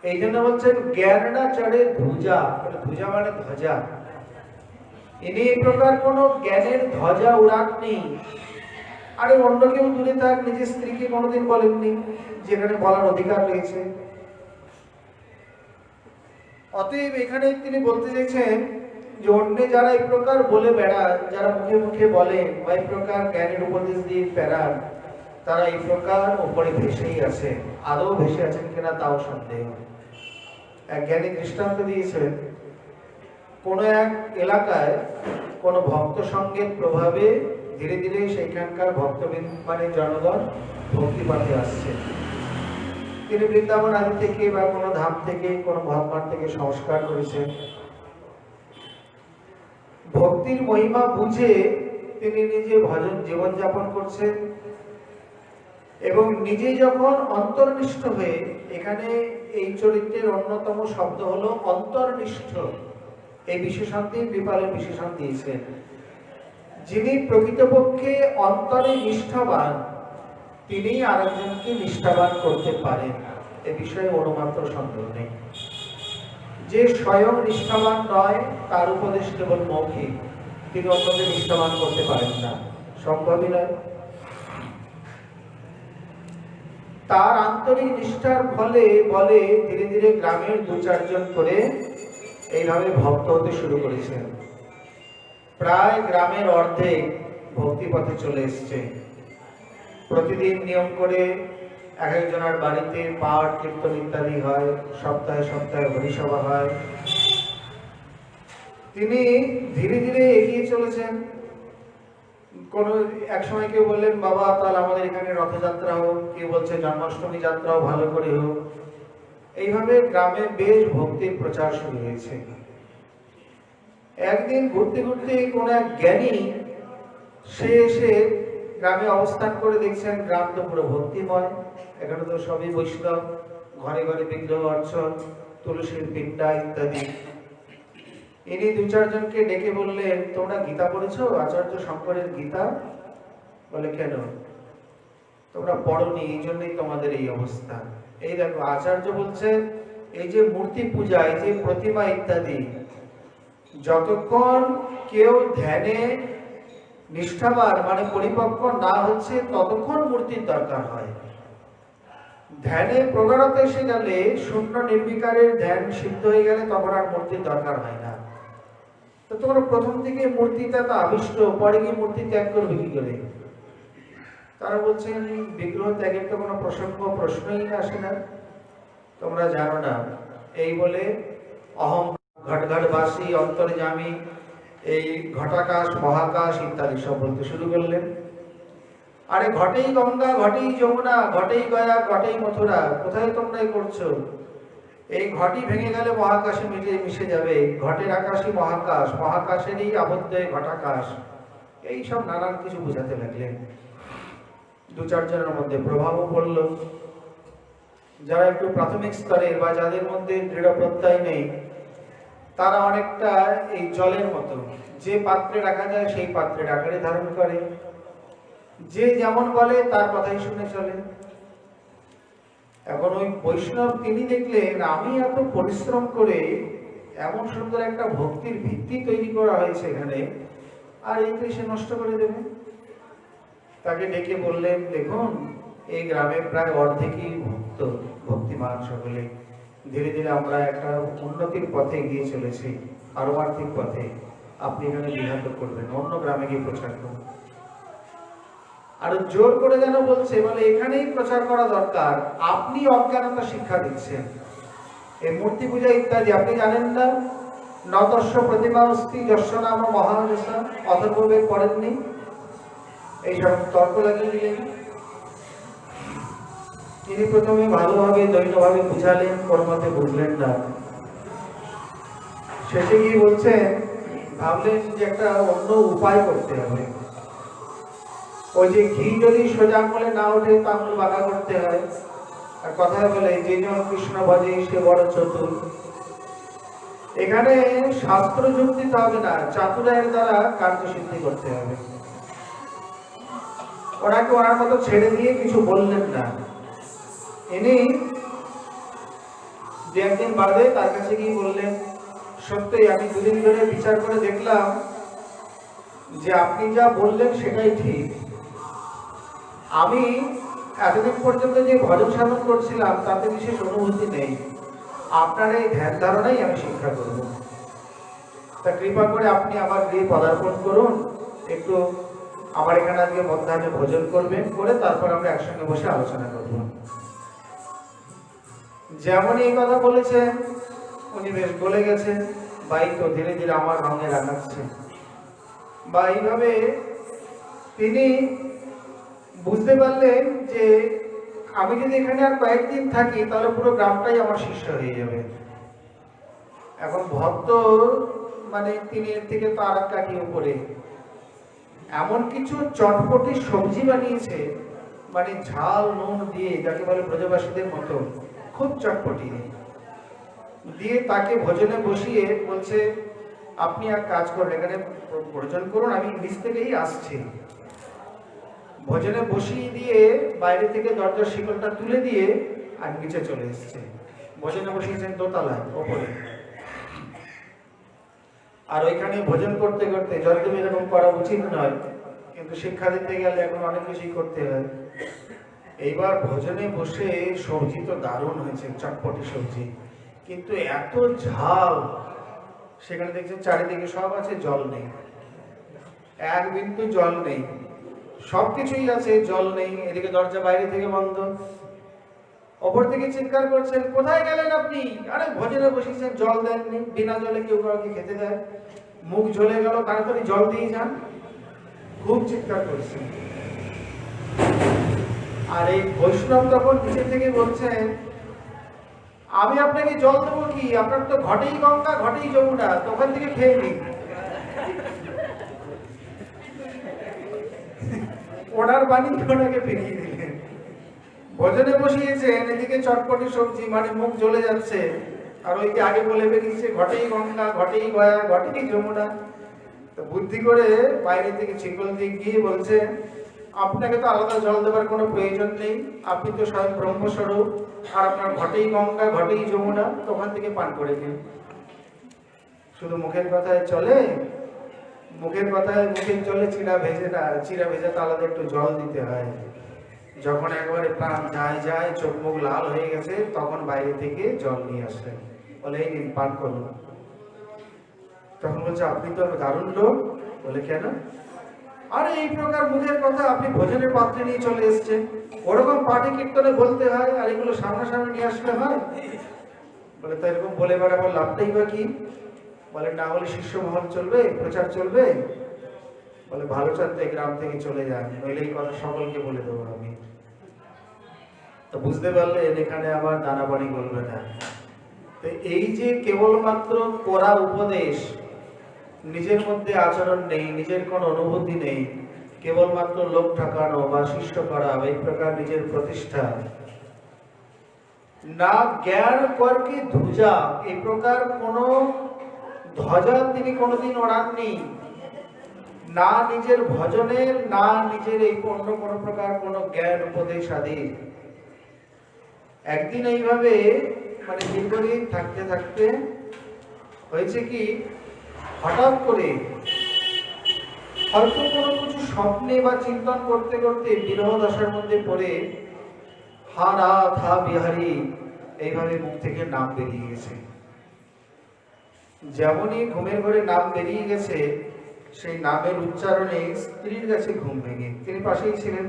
এই জন্য বলছেন জ্ঞান না চড়ে ধ্বজা, ধ্বজা মানে ধ্বজা। ইনি এই প্রকার কোন জ্ঞানের ধ্বজা উড়াননি। আরে অন্য কেউ দূরে থাক, নিজের স্ত্রীকে কোনোদিন বলেননি, যেখানে বলার অধিকার রয়েছে। অতএব এখানে তিনি বলতে চাইছেন যে অন্য যারা এই প্রকার বলে বেড়ান, যারা মুখে মুখে বলেন বা এই প্রকার জ্ঞানের উপদেশ দিয়ে বেড়ান, তারা এই প্রকার উপরে ভেসেই আছে। আদৌ ভেসে আছেন কিনা তাও সন্দেহ। এক জ্ঞানী দৃষ্টান্ত দিয়েছেন, কোন এক এলাকায় কোন ভক্ত সঙ্গের প্রভাবে ধীরে ধীরে সেইখানকার ভক্তবৃন্দ মানে জনগণ ভক্তিপথে আসছে। তিনি বৃন্দাবন আদি থেকে বা কোনো ধাম থেকে কোনো মহাত্মার থেকে সংস্কার করেছেন। ভক্তির মহিমা বুঝে তিনি নিজে ভজন জীবনযাপন করছেন এবং নিজে যখন অন্তর্নিষ্ঠ হয়ে, এখানে এই চরিত্রের অন্যতম শব্দ হলো অন্তর্নিষ্ঠ। এই বিশেষণটি বিপালের বিশেষণ দিয়েছেন। যিনি প্রকৃতপক্ষে অন্তরে নিষ্ঠাবান, তিনি আরেকজনকে নিষ্ঠাবান করতে পারেন, এ বিষয়ে অনুমাত্র সন্দেহ নেই। যে স্বয়ং নিষ্ঠাবান নয়, তার উপদেশ কেবল মৌখিক, তিনি অন্যদের নিষ্ঠাবান করতে পারেন না, সম্ভবই নয়। তার আন্তরিক নিষ্ঠার ফলে বলে ধীরে ধীরে গ্রামের 2-4 জন করে এইভাবে ভক্ত হতে শুরু করেছেন। প্রায় গ্রামের অর্ধেক ভক্তিপথে চলে এসছে। প্রতিদিন নিয়ম করে এক একজনের বাড়িতে পাঠ কীর্তন ইত্যাদি হয়, সপ্তাহে সপ্তাহে হরিসভা হয়। তিনি ধীরে ধীরে এগিয়ে চলেছেন। কোন এক সময় কেউ বললেন, বাবা তাহলে আমাদের এখানে রথযাত্রা হোক, কেউ বলছে জন্মাষ্টমী যাত্রাও ভালো করে হোক। এইভাবে গ্রামে বেশ ভক্তির প্রচার শুরু হয়েছে। একদিন ঘুরতে ঘুরতে কোন এক জ্ঞানী সে এসে গ্রামে অবস্থান করে দেখছেন গ্রাম তো পুরো ভক্তিময়, এখানে তো সবই বৈষ্ণব, ঘরে ঘরে বিগ্রহ অর্চন, তুলসীর পিণ্ডা ইত্যাদি। ইনি 2-4 জনকে ডেকে বললেন, তোমরা গীতা পড়েছো, আচার্য শঙ্করের গীতা? বলে কেন? তোমরা পড়োনি, এই জন্যই তোমাদের এই অবস্থা। এই দেখো আচার্য বলছেন, এই যে মূর্তি পূজা, এই যে প্রতিমা ইত্যাদি, যতক্ষণ কেউ ধ্যানে নিষ্ঠাবান মানে পরিপক্ক না হচ্ছে ততক্ষণ মূর্তির দরকার হয়। ধ্যানে প্রগাঢ়তা এসে গেলে, শূন্য নির্বিকারের ধ্যান সিদ্ধ হয়ে গেলে তখন আর মূর্তির দরকার হয় না। তো তোমরা প্রথম থেকে মূর্তিটা তো আবিষ্ট, পরে গিয়ে মূর্তি ত্যাগ করবে কি করে? তারা বলছেন বিগ্রহ ত্যাগের তো কোনো প্রশ্নই আসে না, তোমরা জানো না। এই বলে অহং ঘটঘটবাসী অন্তর্যামী, এই ঘটাকাশ মহাকাশ ইত্যাদি সব বলতে শুরু করলেন। আরে ঘটেই গঙ্গা, ঘটেই যমুনা, ঘটেই গয়া, ঘটেই মথুরা, কোথায় তোমরা করছো? এই ঘটি ভেঙে গেলে মহাকাশে মিশে যাবে, ঘটের আকাশই মহাকাশ, মহাকাশেরই আবদ্ধ ঘটাকাশ। এই সব নানান কিছু বোঝাতে লাগলেন। 2-4 জনের মধ্যে প্রভাবও পড়ল। যারা একটু প্রাথমিক স্তরে বা যাদের মধ্যে দৃঢ় প্রত্যয় নেই, তারা অনেকটা এই জলের মতো, যে পাত্রে রাখা যায় সেই পাত্রের আকারে ধারণ করে, যে যেমন বলে তার কথাই শুনে চলে। এখন ওই বৈষ্ণব তিনি দেখলেন, আমি এত পরিশ্রম করে এমন সুন্দর একটা ভক্তির ভিত্তি তৈরি করা হয়েছে এখানে, আর এই তো সে নষ্ট করে দেবে। তাকে ডেকে বললেন, দেখুন এই গ্রামে প্রায় অর্ধেকই ভক্তিমান সকলে, ধীরে ধীরে আমরা একটা উন্নতির পথে গিয়ে চলেছি, পারমার্থিক পথে। আপনি এখানে বিঘাত করবেন, অন্য গ্রামে গিয়ে প্রচার করুন। আর জোর করে যেন বলছে, বলে এখানেই প্রচার করা দরকার, আপনি অজ্ঞানতা শিক্ষা দিচ্ছেন। এই মূর্তি পূজা ইত্যাদি আপনি জানেন না? নতস্য প্রতিমা অস্তি যস্য নাম মহাযশা, অথর্ববেদ পড়েননি? এইসব তর্ক লাগিয়ে দিলেন। তিনি প্রথমে ভালোভাবে দৈন্যভাবে বুঝালেন, ওর মধ্যে বুঝলেন না। শেষে গিয়ে বলছেন, ভাবলেন যে একটা অন্য উপায় করতে হবে। ওই যে ঘি যদি সোজা আঙুলে না ওঠে তা আঙুল বাঁকা করতে হয়। আর কথায় বলে যে জন কৃষ্ণ ভজে সে বড় চতুর। এখানে শাস্ত্র যুক্তি হবে না, চাতুরায়ের দ্বারা কার্যসিদ্ধি করতে হবে। ওনাকে ওনার মতো ছেড়ে দিয়ে কিছু বললেন না। ইনি দু একদিন বাদে তার কাছে গিয়ে বললেন, সত্যি আমি দুদিন ধরে বিচার করে দেখলাম যে আপনি যা বললেন সেটাই ঠিক। আমি এতদিন পর্যন্ত যে ভজন সাধন করছিলাম তাতে বিশেষ অনুভূতি নেই। আপনার এই ধ্যান ধারণাই আমি শিক্ষা করব। তা কৃপা করে আপনি আমার গৃহে পদার্পণ করুন, একটু আমার এখানে আজকে মধ্যাহ্নে ভোজন করবেন, করে তারপর আমরা একসঙ্গে বসে আলোচনা করব। যেমন এই কথা বলেছেন উনি বেশ গলে গেছেন, বাই তো ধীরে ধীরে আমার রঙে রাখাচ্ছে। বা এইভাবে তিনি বুঝতে পারলেন যে আমি যদি এখানে আর কয়েকদিন থাকি তাহলে পুরো গ্রামটাই আমার শিষ্য হয়ে যাবে। এখন ভক্ত মানে তিনি এর থেকে তো আর কাটি উপরে এমন কিছু চটপটি সবজি বানিয়েছে, মানে ঝাল নুন দিয়ে, যাকে বলে ব্রজবাসীদের মতো খুব চটপটি দিয়ে তাকে ভোজনে বসিয়ে বলছে, আপনি এক কাজ করুন, এখানে ভোজন করুন, আমি নিচ থেকেই আসছি। ভোজনে বসিয়ে দিয়ে বাইরে থেকে দরজার শিকলটা তুলে দিয়ে আর নিচে চলে এসছে। ভোজনে বসিয়েছেন দোতলায় ওপরে। আর ওইখানে ভোজন করতে করতে, যদিও এরকম করা উচিত নয়, কিন্তু শিক্ষা দিতে গেলে এখন অনেক কিছুই করতে হয়। এইবার ভোজনে বসে সবজি তো দারুণ হয়েছে, চটপটি সবজি, কিন্তু এত ঝাল, সেখানে দেখছেন চারিদিকে সব আছে, জল নেই, এক বিন্দু জল নেই। সবকিছুই আছে, জল নেই। এদিকে দরজা বাইরে থেকে বন্ধ। ওপর থেকে চিৎকার করছেন, কোথায় গেলেন আপনি? আরে ভোজনে বসেছেন, জল দেননি, বিনা জলে কেউ কাউকে খেতে দেয়? মুখ জ্বলে গেল, তাড়াতাড়ি জল দিয়ে যান। খুব চিৎকার করছেন। আর এই বৈষ্ণব তখন নিচে থেকে বলছেন, আমি আপনাকে জল দেবো কি, আপনার তো ঘটেই গঙ্গা ঘটেই যমুনা, তো ওখান থেকে খেয়ে নিন। ওনার বাণী ওনাকে ফিরিয়ে দিলেন। ভোজনে বসিয়েছেন, এদিকে চটপটি সবজি, মানে মুখ জ্বলে যাচ্ছে, আর ওইকে আগে বলে বেরিয়েছে ঘটেই গঙ্গা ঘটেই গয়া ঘটেই যমুনা। তো বুদ্ধি করে বাইরে থেকে চিকল দিয়ে গিয়ে বলছে, আপনাকে তো আলাদা জল দেওয়ার কোনো প্রয়োজন নেই, আপনি তো স্বয়ং ব্রহ্মস্বরূপ, আর আপনার ঘটেই গঙ্গা ঘটেই যমুনা, তো ওখান থেকে পান করে দিন। শুধু মুখের কথায় চলে? মুখের কথায় মুখের জলে চিরা ভেজে না, চিরা ভেজে তো আলাদা একটু জল দিতে হয়। যখন একবারে প্রাণ যায় যায়, চোখ মুখ লাল হয়ে গেছে, তখন বাইরে থেকে জল নিয়ে আসলেন, বলে এই নিন পান করুন। তখন বলছে, আপনি তো দারুণ লোক। বলে কেন? আরে এই প্রকার মুখের কথা আপনি ভোজনের পাত্রে নিয়ে চলে এসছেন, ওরকম পাঠে কীর্তনে বলতে হয়, আর এগুলো সামনাসামনি নিয়ে আসলে হয়? বলে তো এরকম বলে বেড়াবার লাভটাই বা কি? বলে না হলে শিষ্য মহল চলবে, প্রচার চলবে? বলে ভালো চাঁদতে গ্রাম থেকে চলে যান, নইলে এই কথা সকলকে বলে দেবো আমি। তো বুঝতে পারলেন এখানে আবার দানাবাড়ি বলবে না। তো এই যে কেবলমাত্র করা উপদেশ, নিজের মধ্যে আচরণ নেই, নিজের কোনো অনুভূতি নেই, কেবলমাত্র লোক ঠকানো বা শিষ্য করা, এই প্রকার নিজের প্রতিষ্ঠা, না জ্ঞান করকে ধ্বজা, এই প্রকার কোন ধ্বজা তিনি কোনোদিন ওড়াননি, না নিজের ভজনের, না নিজের এই অন্য কোন প্রকার কোন জ্ঞান উপদেশ আদি। একদিন এইভাবে মানে দীর্ঘদিন থাকতে থাকতে হয়েছে কি, হঠাৎ করে হয়তো কোনো কিছু স্বপ্নে বা চিন্তন করতে করতে বিরহ দশার মধ্যে পড়ে হা রাত হা বিহারী এইভাবে মুখ থেকে নাম বেরিয়ে গেছে। যেমনই ঘুমের ঘরে নাম বেরিয়ে গেছে, সেই নামের উচ্চারণে স্ত্রীর কাছে ঘুম ভেঙে, তিনি পাশেই ছিলেন,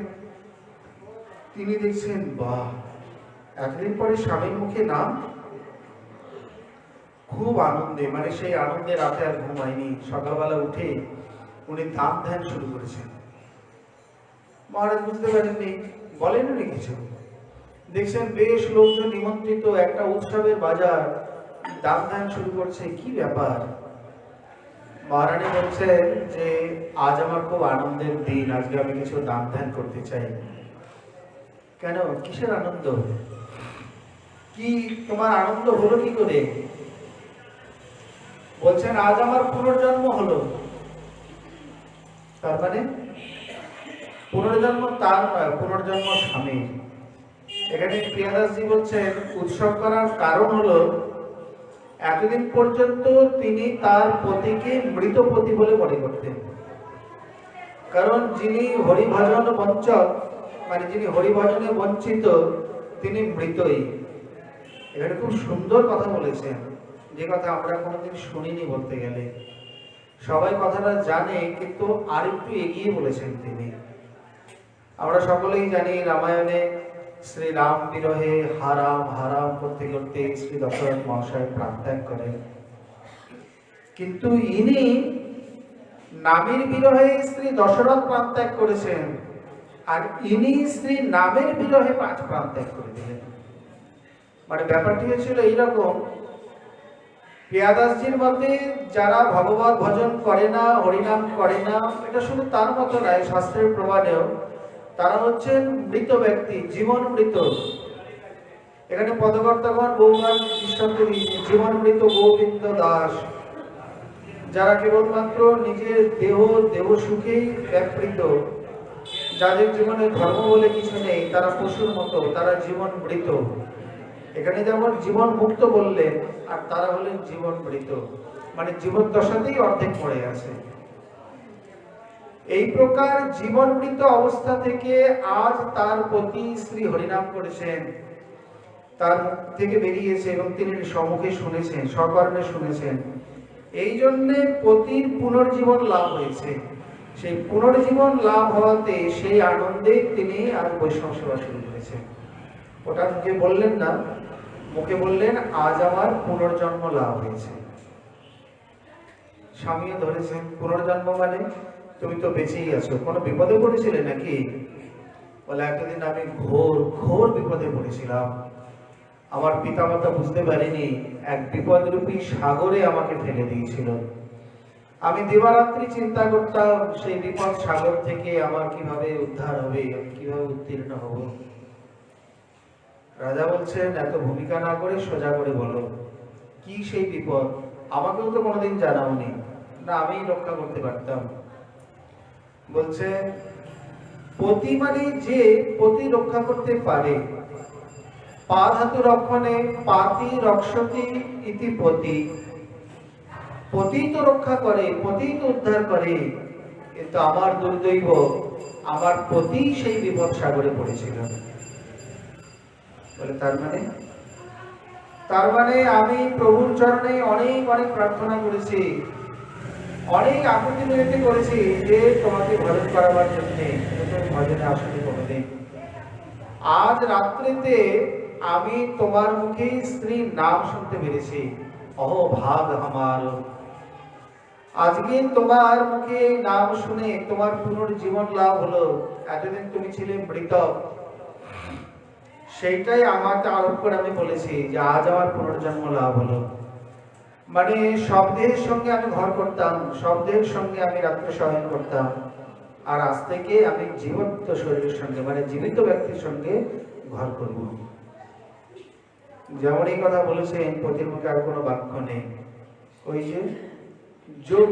তিনি দেখছেন বাহ, এতদিন পরে স্বামীর মুখে নাম। খুব আনন্দে, মানে সেই আনন্দে রাতে আর ঘুম হয়নি। সকালবেলা উঠে উনি নাম ধ্যান শুরু করেছেন। মহারাজ বুঝতে পারেননি, বলেন উনি কিছু। দেখছেন বেশ লোকজন নিমন্ত্রিত, একটা উৎসবের বাজার, দাম ধ্যান শুরু করছে, কি ব্যাপার? মহারানী বলছেন যে আজ আমার খুব আনন্দের দিন, আজকে আমি কিছু দান ধ্যান করতে চাই। কেন, কিসের আনন্দ? কি তোমার আনন্দ হলো কি করে? বলছেন আজ আমার পুনর্জন্ম হলো। তার মানে পুনর্জন্ম তার নয়, পুনর্জন্ম স্বামীর। এখানে প্রিয়াদাসজি বলছেন উৎসব করার কারণ হলো এতদিন পর্যন্ত তিনি তার পতিকে মৃত পতি বলে মনে করতেন। কারণ যিনি হরিভজন বঞ্চক, মানে যিনি হরিভজনে বঞ্চিত, তিনি মৃতই। এখানে খুব সুন্দর কথা বলেছেন, যে কথা আমরা কোনোদিন শুনিনি বলতে গেলে। সবাই কথাটা জানে, কিন্তু আর একটু এগিয়ে বলেছেন তিনি। আমরা সকলেই জানি রামায়ণে শ্রী রাম বিরহে হারাম হারাম করতে করতে শ্রী দশরথ মহাশয় প্রাণত্যাগ করেন। কিন্তু ইনি নামের বিরহে শ্রী দশরথ প্রাণত্যাগ করেছেন, আর ইনি শ্রী নামের বিরহে প্রাণত্যাগ করে দিলেন। মানে ব্যাপারটি হয়েছিল এইরকম, প্রিয়াদাসজির মতে যারা ভগবত ভজন করে না, হরিনাম করে না, এটা শুধু তার মতো নয়, শাস্ত্রের প্রমাণেও তারা হচ্ছেন মৃত ব্যক্তি, জীবন মৃত। এখানে পদকর্তাগণ বহুবার দৃষ্টান্ত দিয়েছেন, জীবন মৃত গোবিন্দ দাস, যারা কেবলমাত্র নিজের দেহ সুখেই ব্যাপৃত, যাদের জীবনে ধর্ম বলে কিছু নেই, তারা পশুর মতো, তারা জীবন মৃত। এখানে যেমন জীবন মুক্ত বললেন, আর তারা হলেন জীবন মৃত, মানে জীবন দশাতেই অর্ধেক পড়ে আছে। এই প্রকার জীবন মৃত অবস্থা থেকে আজ তার পতি শ্রী হরিনাম করেছেন, তার মুখ থেকে বেরিয়েছে এবং তিনি সম্মুখে শুনেছেন, সকর্ণে শুনেছেন। এই জন্যে পতির পুনর্জীবন লাভ হয়েছে। সেই পুনর্জীবন লাভ হওয়াতে সেই আনন্দে তিনি আজ বৈষ্ণব সেবা শুরু করেছেন। ওটা মুখে বললেন না, মুখে বললেন আজ আমার পুনর্জন্ম লাভ হয়েছে। স্বামীও ধরেছেন, পুনর্জন্ম মানে তুমি তো বেঁচেই আছো, কোনো বিপদে পড়েছিলে নাকি? বলে এতদিন আমি ঘোর বিপদে পড়েছিলাম। আমার পিতামাতা বুঝতে পারেনি, এক বিপদরূপী সাগরে আমাকে ফেলে দিয়েছিল। আমি দিবারাত্রি চিন্তা করতাম সেই বিপদ সাগর থেকে আমার কিভাবে উদ্ধার হবে, আমি কিভাবে উত্তীর্ণ হব। রাজা বলছেন এত ভূমিকা না করে সোজা করে বলো, কি সেই বিপদ? আমাকেও তো কোনোদিন জানাওনি। না, আমি রক্ষা করতে পারতাম। বলছে পতি মানে যে পতি রক্ষা করতে পারে। পা ধাতু রক্ষণে পাতি রক্ষতি ইতি পতি। পতি তো রক্ষা করে, পতি তো উদ্ধার করে, কিন্তু আমার দুর্দৈব, আমার পতি সেই বিপদ সাগরে পড়েছিল। বলে তার মানে আমি প্রভুর চরণে অনেক অনেক প্রার্থনা করেছি, অনেক আকুতি মিনতি করেছি যে তোমাকে ভজন করাবার জন্য, তুমি ভজনে আসলে কোনোদিন। আজ রাত্রিতে আমি তোমার মুখে স্ত্রীর নাম শুনতে পেরেছি, অহো ভাগ আমার। আজকে তোমার মুখে নাম শুনে তোমার পুনর্জীবন লাভ হলো। এতদিন তুমি ছিলে মৃত, সেইটাই আমাকে আরোপ করে আমি বলেছি যে আজ আমার পুনর্জন্ম লাভ হলো। মানে সব দেহের সঙ্গে আমি ঘর করতাম, সব দেহের সঙ্গে আমি রাত্রে শয়ন করতাম, আর আজ থেকে আমি জীবন্ত শরীরের সঙ্গে, মানে জীবিত ব্যক্তির সঙ্গে ঘর করব। যেমন এই কথা বলেছেন, পতির মুখে আর কোনো বাক্য নেই। ওই যে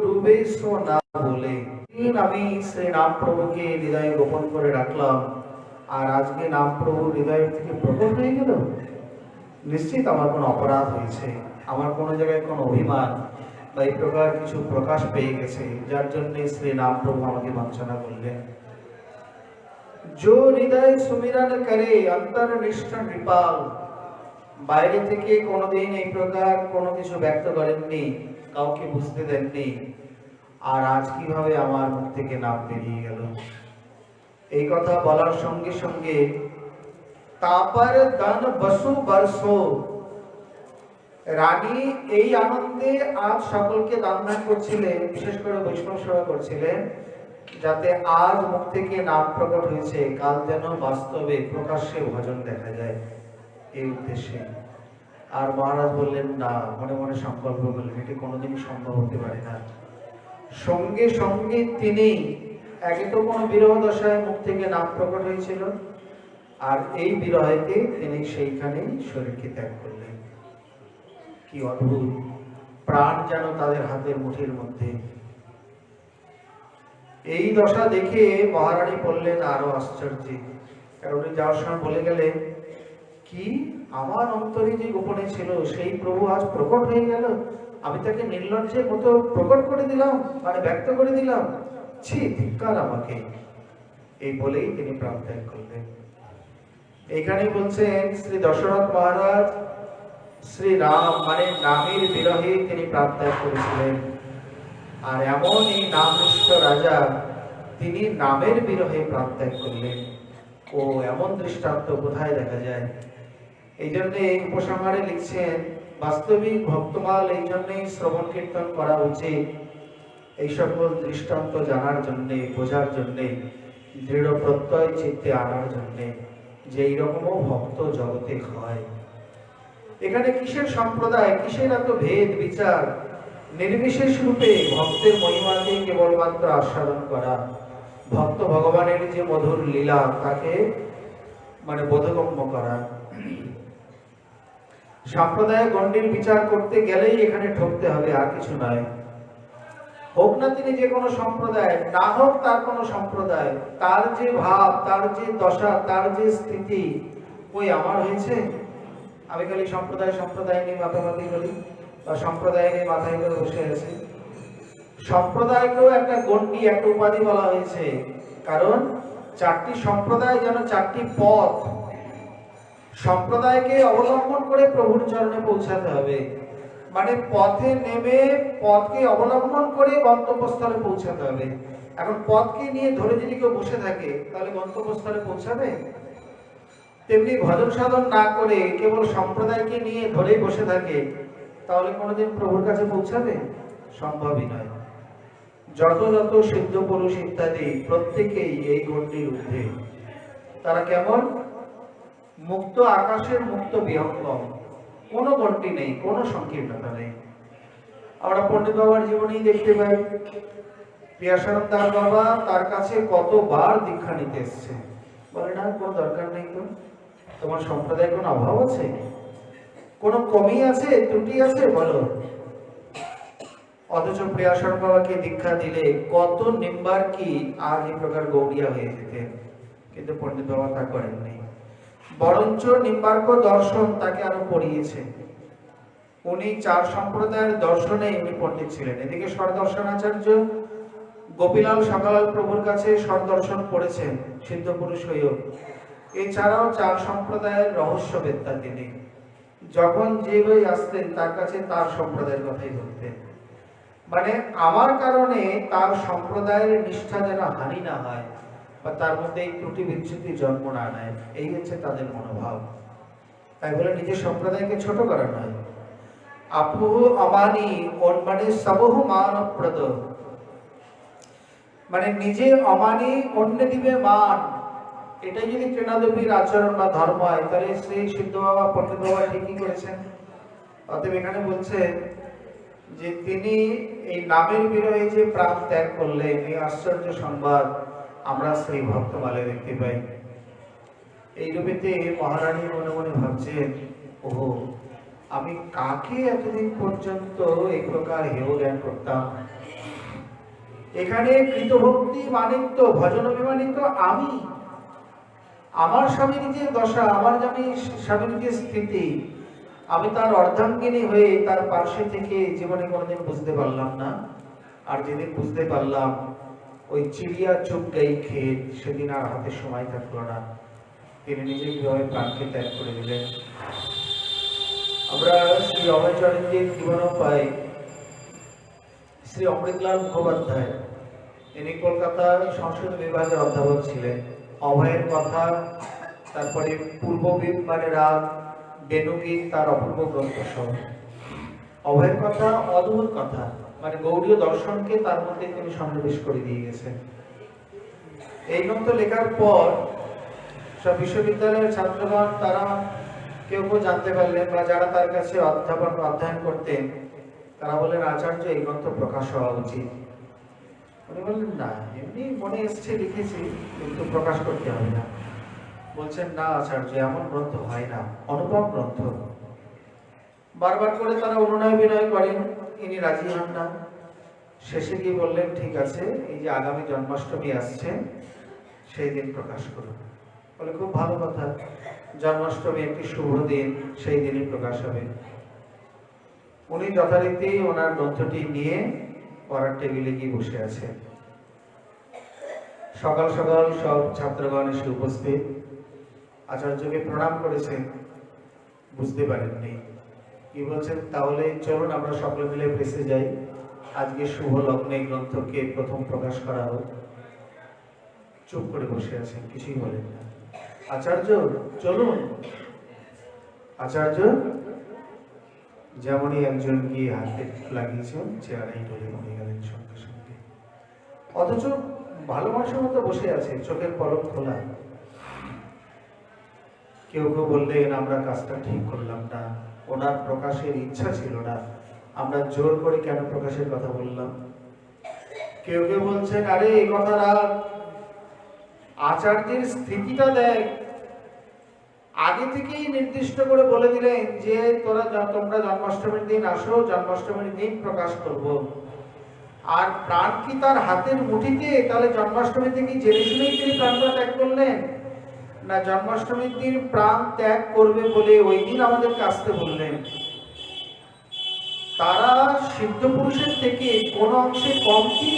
ডুবে সো না বলে, আমি শ্রী নাম প্রভুকে হৃদয়ে গোপন করে রাখলাম, আর আজকে নাম প্রভু হৃদয় থেকে প্রকট হয়ে গেল। নিশ্চিত আমার কোনো অপরাধ হয়েছে, আমার কোনো জায়গায় কোনো অভিমান বা এই প্রকার কিছু প্রকাশ পেয়ে গেছে, যার জন্য শ্রী নাম প্রভু আমাকে বঞ্চনা করলেন। जो হৃদয় সুমিরন করে অন্তর্নিষ্ঠ নৃপাল, বাইরে থেকে কোনোদিন এই প্রকার কোনো কিছু ব্যক্ত করেননি, কাউকে বুঝতে দেননি, আর আজ কিভাবে আমার মুখ থেকে নাম বেরিয়ে গেল। এই কথা বলার সঙ্গে সঙ্গে তাপর দান বসু বর্ষো, রানী এই আনন্দে আজ সকলকে দান ধ্যান করছিলেন, বিশেষ করে বৈষ্ণব সেবা করছিলেন, যাতে আজ মুখ থেকে নাম প্রকট হয়েছে, কাল যেন বাস্তবে প্রকাশ্যে ভজন দেখা যায়, এই উদ্দেশ্যে। আর মহারাজ বললেন না, মনে মনে সংকল্প করলেন এটি কোনোদিনই সম্ভব হতে পারে না। সঙ্গে সঙ্গে তিনি, একে তো কোনো বিরহ দশায় মুখ থেকে নাম প্রকট হয়েছিল, আর এই বিরহেতে তিনি সেইখানেই শরীরকে ত্যাগ করলেন। কি অদ্ভুত! প্রাণ যেন তাদের হাতের মুঠির মধ্যে। এই দশা দেখে মহারানী বললেন আরো আশ্চর্য, কারণ উনি যাওয়ার সময় বলে গেলেন, কি আমার অন্তরে যে গোপনে ছিল সেই প্রভু আজ প্রকট হয়ে গেল, আমি তাকে নির্লজ্জের মতো প্রকট করে দিলাম, মানে ব্যক্ত করে দিলাম, ছি ধিক্কার আমাকে। এই বলেই তিনি প্রাণ ত্যাগ করলেন। এখানেই বলছেন শ্রী দশরথ মহারাজ শ্রী রাম মানে নামের বিরহে তিনি প্রাণ ত্যাগ করেছিলেন, আর এমন এই নামনিষ্ঠ রাজা তিনি নামের বিরহে প্রাণ ত্যাগ করলেন। ও এমন দৃষ্টান্ত কোথায় দেখা যায়? এই জন্য এই উপসংহারে লিখছেন, বাস্তবিক ভক্তমাল এই জন্যই শ্রবণ কীর্তন করা উচিত, এই সকল দৃষ্টান্ত জানার জন্যে, বোঝার জন্যে, দৃঢ় প্রত্যয় চিত্তে আনার জন্যে, যে এইরকমও ভক্ত জগতে হয়। এখানে কিসের সম্প্রদায়, কিসের এত ভেদ বিচার? নির্বিশেষ রূপে ভক্তের মহিমাকে কেবলমাত্র আস্বাদন করা, ভক্ত ভগবানের যে মধুর লীলা তাকে মানে বোধগম্য করা। সম্প্রদায় গণ্ডির বিচার করতে গেলেই এখানে ঠকতে হবে, আর কিছু নয়। হোক না তিনি যে কোনো সম্প্রদায়, না হোক তার কোনো সম্প্রদায়, তার যে ভাব, তার যে দশা, তার যে স্থিতি, ওই আমার হয়েছে। আমি খালি সম্প্রদায় সম্প্রদায় নিয়ে মাতামাতি করি, বা সম্প্রদায় নিয়ে মাথায় করে বসে আছি। সম্প্রদায়কেও একটা গণ্ডি, একটা উপাধি বলা হয়েছে, কারণ চারটি সম্প্রদায় যেন চারটি পথ, সম্প্রদায়কে অবলম্বন করে প্রভুর চরণে পৌঁছাতে হবে। মানে পথে নেমে পথকে অবলম্বন করে গন্তব্যস্থলে পৌঁছাতে হবে। এখন পথকে নিয়ে ধরে যদি কেউ বসে থাকে তাহলে গন্তব্যস্থলে পৌঁছাবে? তেমনি ভজন সাধন না করে কেবল সম্প্রদায়কে নিয়ে ধরেই বসে থাকে তাহলে কোনোদিন প্রভুর কাছে পৌঁছাবে? সম্ভবই নয়। যত যত সিদ্ধ পুরুষ ইত্যাদি প্রত্যেকেই এই গণ্ডির ঊর্ধ্বে। তারা কেমন? মুক্ত আকাশের মুক্ত বিহঙ্গম, কোনো গণ্ডি নেই, কোনো সংকীর্ণতা নেই। আমরা পণ্ডিত বাবার জীবনেই দেখতে পাই, পিয়াসানন্দ দাস বাবা তার কাছে কতবার দীক্ষা নিতে এসছে। বলে না, কোনো দরকার নেই, তো তোমার সম্প্রদায় কোনো অভাব আছে, কোনো কমি আছে, ত্রুটি আছে বলো। অথচ পিয়াসানন্দ বাবাকে দীক্ষা দিলে কত নিম্বার কি আজ এই প্রকার গৌড়িয়া হয়ে যেতেন, কিন্তু পণ্ডিত বাবা তা করেননি। বরঞ্চ নিম্বার্ক দর্শন তাকে আরো পড়িয়েছে। উনি চার সম্প্রদায়ের দর্শনে উনি পণ্ডিত ছিলেন। এদিকে স্বরদর্শনাচার্য গোপীলাল সকালাল প্রভুর কাছে স্বরদর্শন পড়েছেন সিদ্ধ পুরুষ হয়েও। এছাড়াও চার সম্প্রদায়ের রহস্যবেত্তা তিনি। যখন যে বই আসতেন তার কাছে তার সম্প্রদায়ের কথাই বলতেন। মানে আমার কারণে তার সম্প্রদায়ের নিষ্ঠা যেন হানি না হয়, বা তার মধ্যে এই ত্রুটি বিচ্যুতি জন্ম না নেয়, এই হচ্ছে তাদের মনোভাব। তাই বলে নিজের সম্প্রদায়কে ছোট করা নয়। আপুহু অমানি মানে সবহু মানপ্রদ, মানে নিজে অমানি অন্য দিবে মান, এটাই যদি তৃণাদেবীর আচরণ বা ধর্ম হয় তাহলে শ্রী সিদ্ধ বাবা পণ্ডিত বাবা ঠিকই করেছেন। অতএব এখানে বলছে যে তিনি এই নামের বিরহে যে প্রাণ ত্যাগ করলেন, এই আশ্চর্য সংবাদ আমরা শ্রী ভক্তমালে দেখতে পাই। এই রূপেতে মহারানী মনে মনে ভাবছেন, ওহো, আমি কাকে এতদিন পর্যন্ত এই প্রকার হেয় জ্ঞান করতাম। এখানে কৃতভক্তি মানিত্য, ভজন অভিমানিত আমি, আমার স্বামীর যে দশা, আমার স্বামীর যে স্থিতি, আমি তার অর্ধাঙ্গিনী হয়ে তার পার্শ্বে থেকে জীবনে কোনোদিন বুঝতে পারলাম না। আর যেদিন বুঝতে পারলাম, ওই চিড়িয়া চুপ গাই খেয়ে সেদিন আর হাতে সময় থাকলো না, তিনি নিজে কিভাবে প্রাণকে ত্যাগ করে দিলেন। আমরা শ্রী অভয়চরণজির জীবনও পাই। শ্রী অমৃতলাল মুখোপাধ্যায়, ইনি কলকাতার সংস্কৃত বিভাগের অধ্যাপক ছিলেন। অভয়ের কথা, তারপরে পূর্ববীর মানে রাগ, বেণুগীত তার অপূর্ব গ্রন্থ সহ। অভয়ের কথা অদ্ভুত কথা, মানে গৌড়ীয় দর্শনকে তার মধ্যে তিনি সন্নিবেশ করে দিয়ে গেছেন। এই গ্রন্থ লেখার পর সব বিশ্ববিদ্যালয়ের ছাত্রগণ তারা কেউ কেউ জানতে পারলেন, বা যারা তার কাছে অধ্যায়ন করতেন তারা বললেন, আচার্য এই গ্রন্থ প্রকাশ হওয়া উচিত। উনি বললেন না, এমনি মনে এসছে লিখেছি, কিন্তু প্রকাশ করতে হবে না। বলছেন না আচার্য, এমন গ্রন্থ হয় না, অনুপম গ্রন্থ। বারবার করে তারা অনুনয় বিনয় করেন, ইনি রাজি হন না। শেষে গিয়ে বললেন ঠিক আছে, এই যে আগামী জন্মাষ্টমী আসছে, সেই দিন প্রকাশ করুন। বলে খুব ভালো কথা, জন্মাষ্টমী একটি শুভ দিন, সেই দিনই প্রকাশ হবে। উনি যথারীতি ওনার গ্রন্থটি নিয়ে পড়ার টেবিলে গিয়ে বসে আছেন। সকাল সকাল সব ছাত্রগণ এসে উপস্থিত, আচার্যকে প্রণাম করেছেন, বুঝতে পারেননি। কি বলছেন, তাহলে চলুন আমরা সকলে মিলে প্রেসে যাই, আজকে শুভ লগ্নে গ্রন্থকে প্রথম প্রকাশ করা হোক। চুপ করে বসে আছেন, কিছুই বলেন না। আচার্য চলুন। আচার্য যেমনই একজন গিয়ে হাতে লাগিয়েছেন, চেয়ারেই ডলে পড়ে গেলেন সঙ্গে সঙ্গে। অথচ ভালো মানুষের মতো বসে আছে, চোখের পলক খোলা। কেউ কেউ বললেন আমরা কাজটা ঠিক করলাম না, ওনার প্রকাশের ইচ্ছা ছিল না, আমরা জোর করে কেন প্রকাশের কথা বললাম। কেউ কেউ বলছেন আরে এই কথা রাখ, আচার্যের স্থিতিটা দেখ, আগে থেকেই নির্দিষ্ট করে বলে দিলেন যে তোমরা জন্মাষ্টমীর দিন আসো, জন্মাষ্টমীর দিন প্রকাশ করব। আর প্রাণ কি তার হাতের মুঠিতে, তাহলে জন্মাষ্টমী থেকে জেনে শুনেই তিনি প্রাণটা ত্যাগ করলেন না, জন্মাষ্টমীর দিন প্রাণ ত্যাগ করবে বলে ওই দিন আমাদেরকে আসতে বললেন। তারা সিদ্ধ পুরুষের থেকে কোন অংশে কম কি?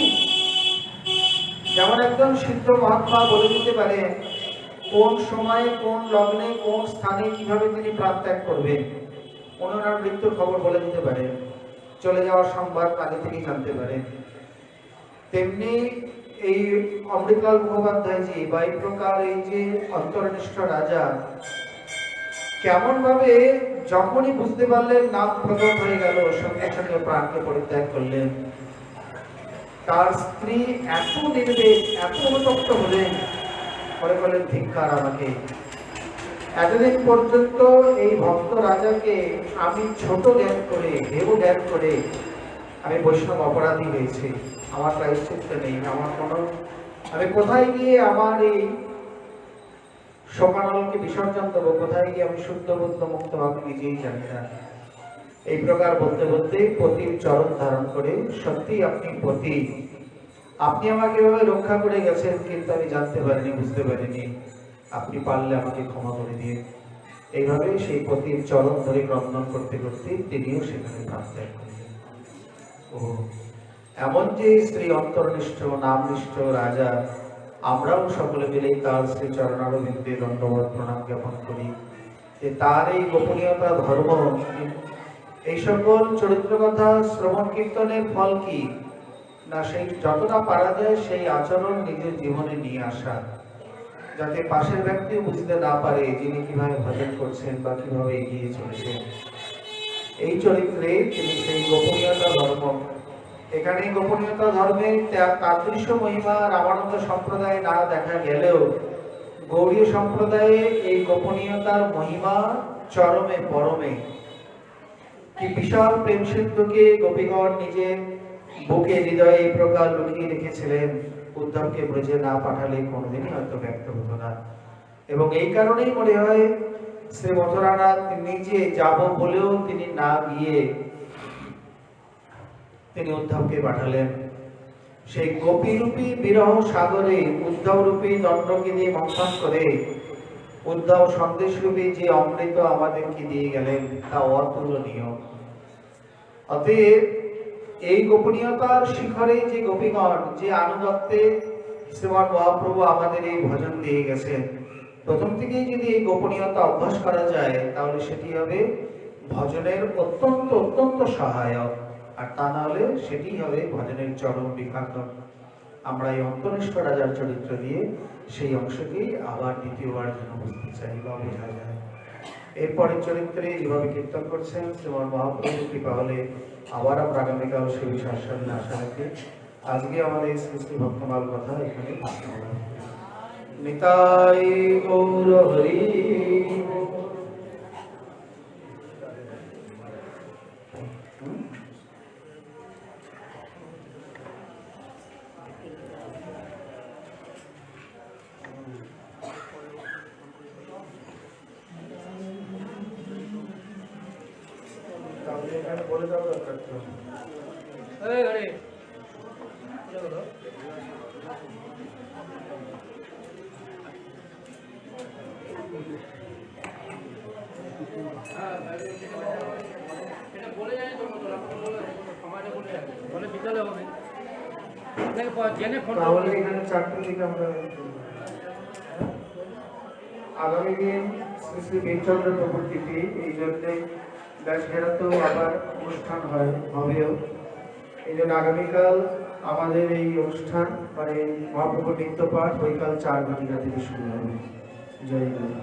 যেমন একজন সিদ্ধ মহাত্মা বলে দিতে পারে কোন সময়ে, কোন লগ্নে, কোন স্থানে কিভাবে তিনি প্রাণ ত্যাগ করবেন, ওনার মৃত্যুর খবর বলে দিতে পারে, চলে যাওয়ার সংবাদ আগে থেকেই জানতে পারে। তেমনি এই অমৃতলাল মুখোপাধ্যায়জি বা এই প্রকার এই যে অন্তর্নিষ্ঠ রাজা, কেমন ভাবে যখনই বুঝতে পারলেন নাম প্রকট হয়ে গেল, সঙ্গে সঙ্গে প্রাণকে পরিত্যাগ করলেন। তার স্ত্রী এত নির্বেদ, এত অনুতপ্ত হলেন, পরে বলেন ধিক্কার আমাকে, এতদিন পর্যন্ত এই ভক্ত রাজাকে আমি ছোট জ্ঞান করে, হেয় জ্ঞান করে আমি বৈষ্ণব অপরাধী হয়েছি, আমার প্রায়শ্চিত্ত নেই, আমার কোনো, আমি কোথায় গিয়ে আমার এই শোকানলকে বিসর্জন দেবো, কোথায় গিয়ে আমি শুদ্ধ বুদ্ধ মুক্ত আমি নিজেই জানি না। এই প্রকার বলতে বলতে পতির চরণ ধারণ করে, সত্যি আপনি পতি, আপনি আমাকে এভাবে রক্ষা করে গেছেন, কিন্তু আমি জানতে পারিনি, বুঝতে পারিনি, আপনি পারলে আমাকে ক্ষমা করে দিয়ে। এইভাবে সেই পতির চরণ ধরে ক্রন্দন করতে করতে তিনিও সেখানে প্রাণ ত্যাগ করলেন। ও এমন যে শ্রী অন্তর্নিষ্ঠ নামনিষ্ঠ রাজা, আমরাও সকলে মিলে তার শ্রী চরণারবিন্দে দণ্ডবত প্রণাম জ্ঞাপন করি যে তার এই গোপনীয়তা ধর্ম, এই সকল চরিত্র কথা শ্রবণ কীর্তনের ফল কি না, সেই যতটা পারা যায় সেই আচরণ নিজের জীবনে নিয়ে আসা, যাতে পাশের ব্যক্তি বুঝতে না পারে যিনি কিভাবে ভজন করছেন বা কিভাবে এগিয়ে চলেছেন। এই চরিত্রে তিনি সেই গোপনীয়তা ধর্ম, এখানে গোপনীয়তা ধর্মের তাদৃশ্য মহিমা রামানন্দ সম্প্রদায়ে না দেখা গেলেও গৌড়ীয় সম্প্রদায়ে এই গোপনীয়তার মহিমা চরমে পরমে। কি বিশাল প্রেম সিন্ধুকে গোপীগণ নিজের বুকে হৃদয়ে এই প্রকার লুকিয়ে রেখেছিলেন, উদ্ধবকে ব্রজে না পাঠালে কোনোদিনই হয়তো ব্যক্ত হতো না। এবং এই কারণেই মনে হয় শ্রী মথুরানাথ নিজে যাব বলেও তিনি না গিয়ে তিনি উদ্ধবকে পাঠালেন। সেই গোপীরূপী বিরহ সাগরে উদ্ধব রূপী দণ্ডকে দিয়ে মন্থন করে উদ্ধব সন্দেশ রূপী যে অমৃত আমাদেরকে দিয়ে গেলেন তা অতুলনীয়। অতএব এই গোপনীয়তার শিখরে যে গোপীগণ যে আনুগত্যে শ্রীমান মহাপ্রভু আমাদের এই ভজন দিয়ে গেছেন, প্রথম থেকেই যদি এই গোপনীয়তা অভ্যাস করা যায় তাহলে সেটি হবে ভজনের অত্যন্ত অত্যন্ত সহায়ক, আর তা না হলে সেটি হবে ভজনের চরম বিঘাতক। আমরা এই অন্তনিষ্ঠ রাজার চরিত্র দিয়ে সেই অংশকেই আবার দ্বিতীয়বার যেন বুঝতে চাই বা বোঝা যায়। এরপরের চরিত্রে যেভাবে কীর্তন করছেন শ্রীমান মহাপ্রভুর কৃপা হলে আবার আমরা আগামীকাল সেই বিশ্বাস আশা রাখি। আজকে আমাদের সৃষ্টি ভক্তমাল কথা এখানে নিতাই গৌর হরি। এখানে বলে দেওয়া দরকার তো। তাহলে এখানে 4টে থেকে আমরা আগামী দিন শ্রী শ্রী বীরচন্দ্র প্রভুর তিথি, এই জন্যে দেশঘেরাতেও আবার অনুষ্ঠান হবেও। এই জন্য আগামীকাল আমাদের এই অনুষ্ঠান মানে মহাপ্রভুর নিত্যপাঠ বৈকাল 4 ঘটিকা থেকে শুরু হবে। জয় গুরু।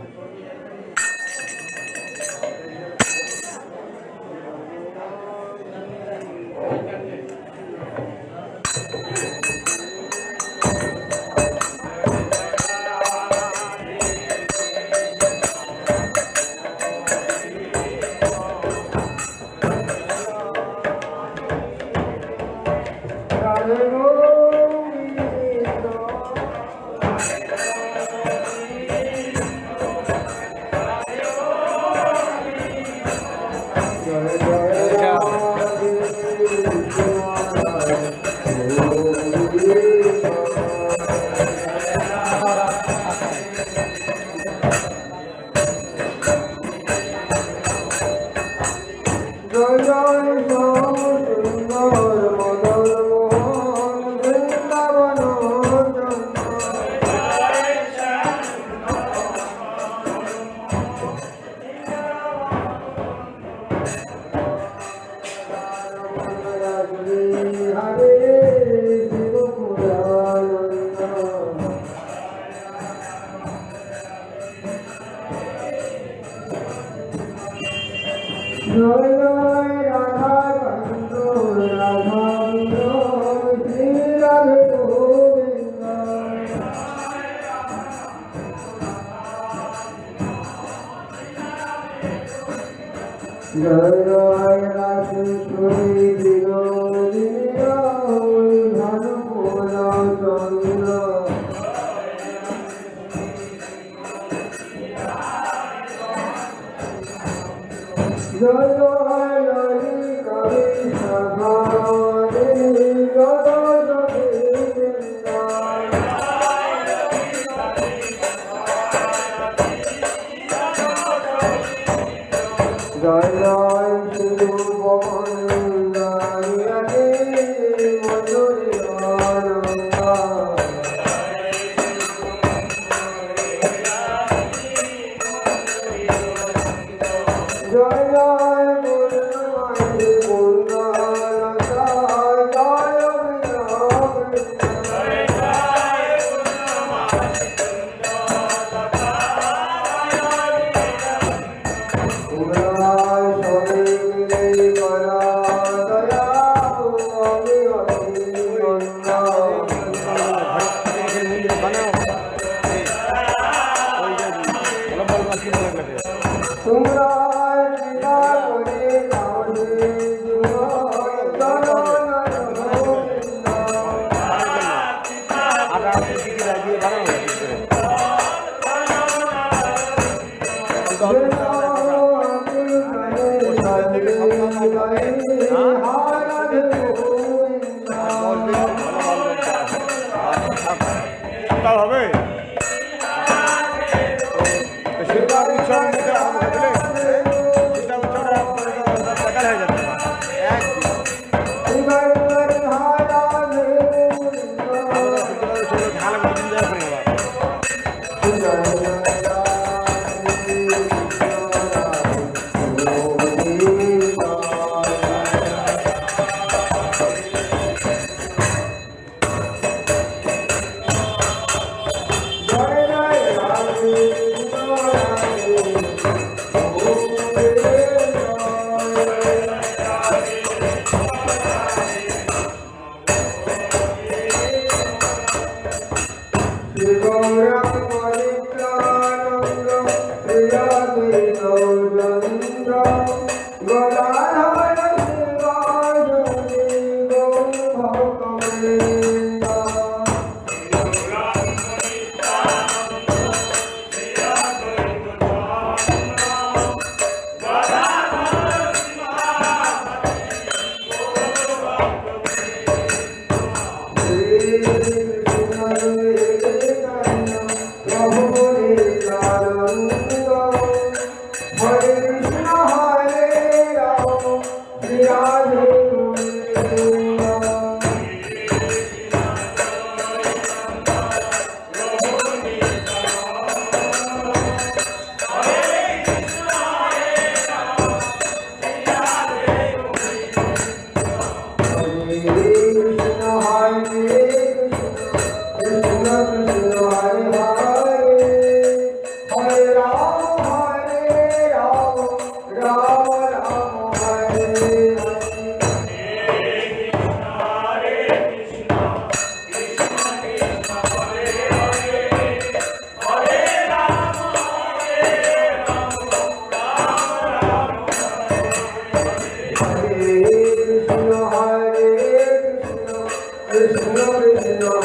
কৃষ্ণ কৃষ্ণ